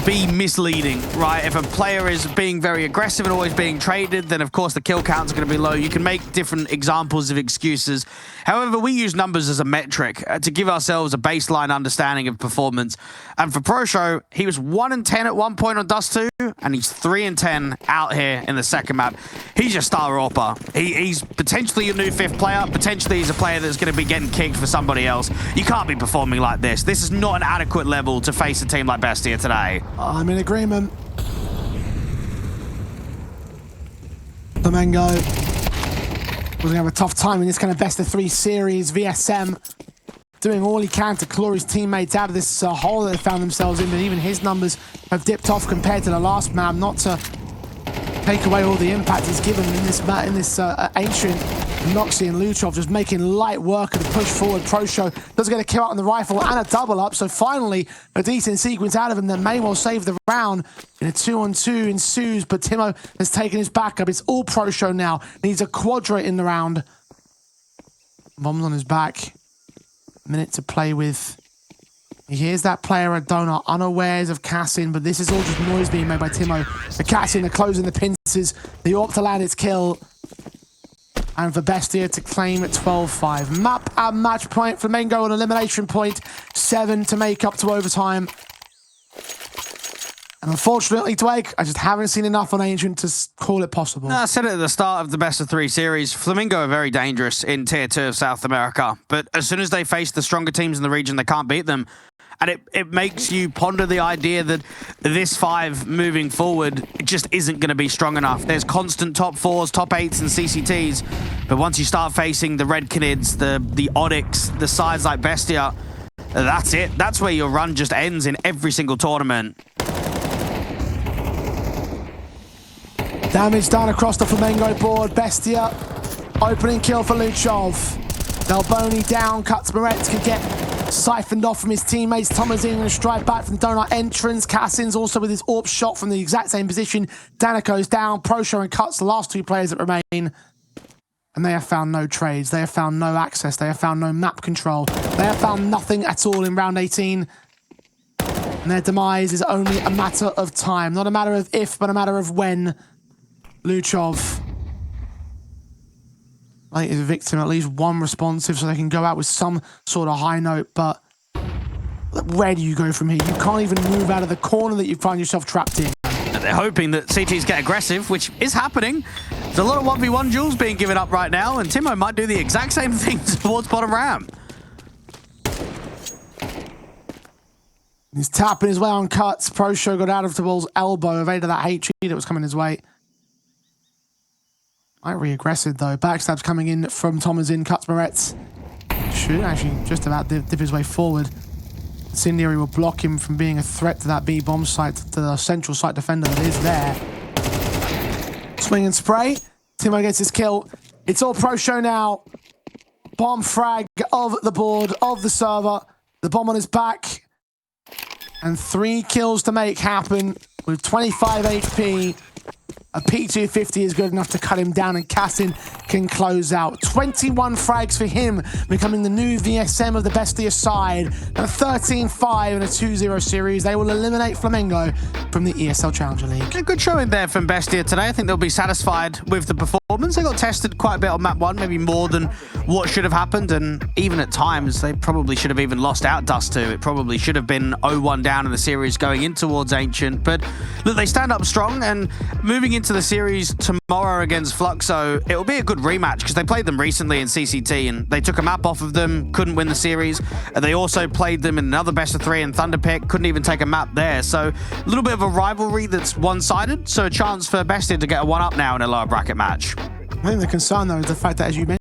Speaker 2: be misleading, right? If a player is being very aggressive and always being traded, then of course the kill counts are going to be low. You can make different examples of excuses. However, we use numbers as a metric to give ourselves a baseline understanding of performance. And for ProShow, he was 1-10 at one point on Dust 2, and he's 3-10 out here in the second map. He's your star AWPer. He's potentially your new 5th player. Potentially he's a player that's going to be getting kicked for somebody else. You can't be performing like this. This is not an adequate level to face a team like Bestia today.
Speaker 1: I'm in agreement. Flamengo was going to have a tough time in this kind of best-of-3 series. VSM doing all he can to claw his teammates out of this hole that they found themselves in, but even his numbers have dipped off compared to the last map. Not to take away all the impact he's given in this Ancient. Noxy and Luchov just making light work of the push forward. ProShow does get a kill out on the rifle and a double up, so finally a decent sequence out of him that may well save the round. In a 2-on-2 ensues, but Timo has taken his backup. It's all ProShow now. Needs a quadra in the round. Bombs on his back. Minute to play with. He hears that player at Donut, unawares of Cassin, but this is all just noise being made by Timo. The Cassin are closing the pincers. The AWP to land its kill. And for Bestia to claim at 12-5. Map and match point. Flamengo on elimination point. 7 to make up to overtime. And unfortunately, Dwayne, I just haven't seen enough on Ancient to call it possible.
Speaker 2: No, I said it at the start of the best-of-3 series. Flamengo are very dangerous in Tier 2 of South America. But as soon as they face the stronger teams in the region, they can't beat them. And it makes you ponder the idea that this 5 moving forward, it just isn't going to be strong enough. There's constant top 4s, top 8s, and CCTs. But once you start facing the Red Canids, the Onyx, the sides like Bestia, that's it. That's where your run just ends in every single tournament.
Speaker 1: Damage done across the Flamengo board. Bestia, opening kill for Luchov. Delboni down, cuts Moretz, could get siphoned off from his teammates. Thomas in and a strike back from Donut entrance. Cassin's also with his AWP shot from the exact same position. Danico's down. ProShow and cuts the last 2 players that remain. And they have found no trades. They have found no access. They have found no map control. They have found nothing at all in round 18. And their demise is only a matter of time. Not a matter of if, but a matter of when. Luchov, like his victim, at least 1 responsive, so they can go out with some sort of high note. But where do you go from here? You can't even move out of the corner that you find yourself trapped in.
Speaker 2: And they're hoping that CTs get aggressive, which is happening. There's a lot of 1v1 duels being given up right now, and Timo might do the exact same thing towards bottom ramp.
Speaker 1: He's tapping his way on cuts. ProShow got out of the ball's elbow, evaded that HE that was coming his way. Might re-aggressive though. Backstab's coming in from Tomazin. Cuts Moretz. Should actually just about dip his way forward. Incendiary will block him from being a threat to that B bomb site, to the central site defender that is there. Swing and spray. Timo gets his kill. It's all ProShow now. Bomb frag of the board, of the server. The bomb on his back. And 3 kills to make happen with 25 HP. A P250 is good enough to cut him down, and Cassin can close out. 21 frags for him, becoming the new VSM of the Bestia side. And a 13-5 in a 2-0 series. They will eliminate Flamengo from the ESL Challenger League.
Speaker 2: A good showing there from Bestia today. I think they'll be satisfied with the performance. They got tested quite a bit on map 1, maybe more than what should have happened. And even at times, they probably should have even lost out Dust 2. It probably should have been 0-1 down in the series going in towards Ancient. But look, they stand up strong, and moving into the series tomorrow against Fluxo, it will be a good rematch because they played them recently in CCT and they took a map off of them, couldn't win the series. They also played them in another best-of-3 in Thunderpick, couldn't even take a map there. So a little bit of a rivalry that's one-sided, so a chance for Bestia to get a 1-up now in a lower bracket match.
Speaker 1: I think the concern though is the fact that, as you mentioned,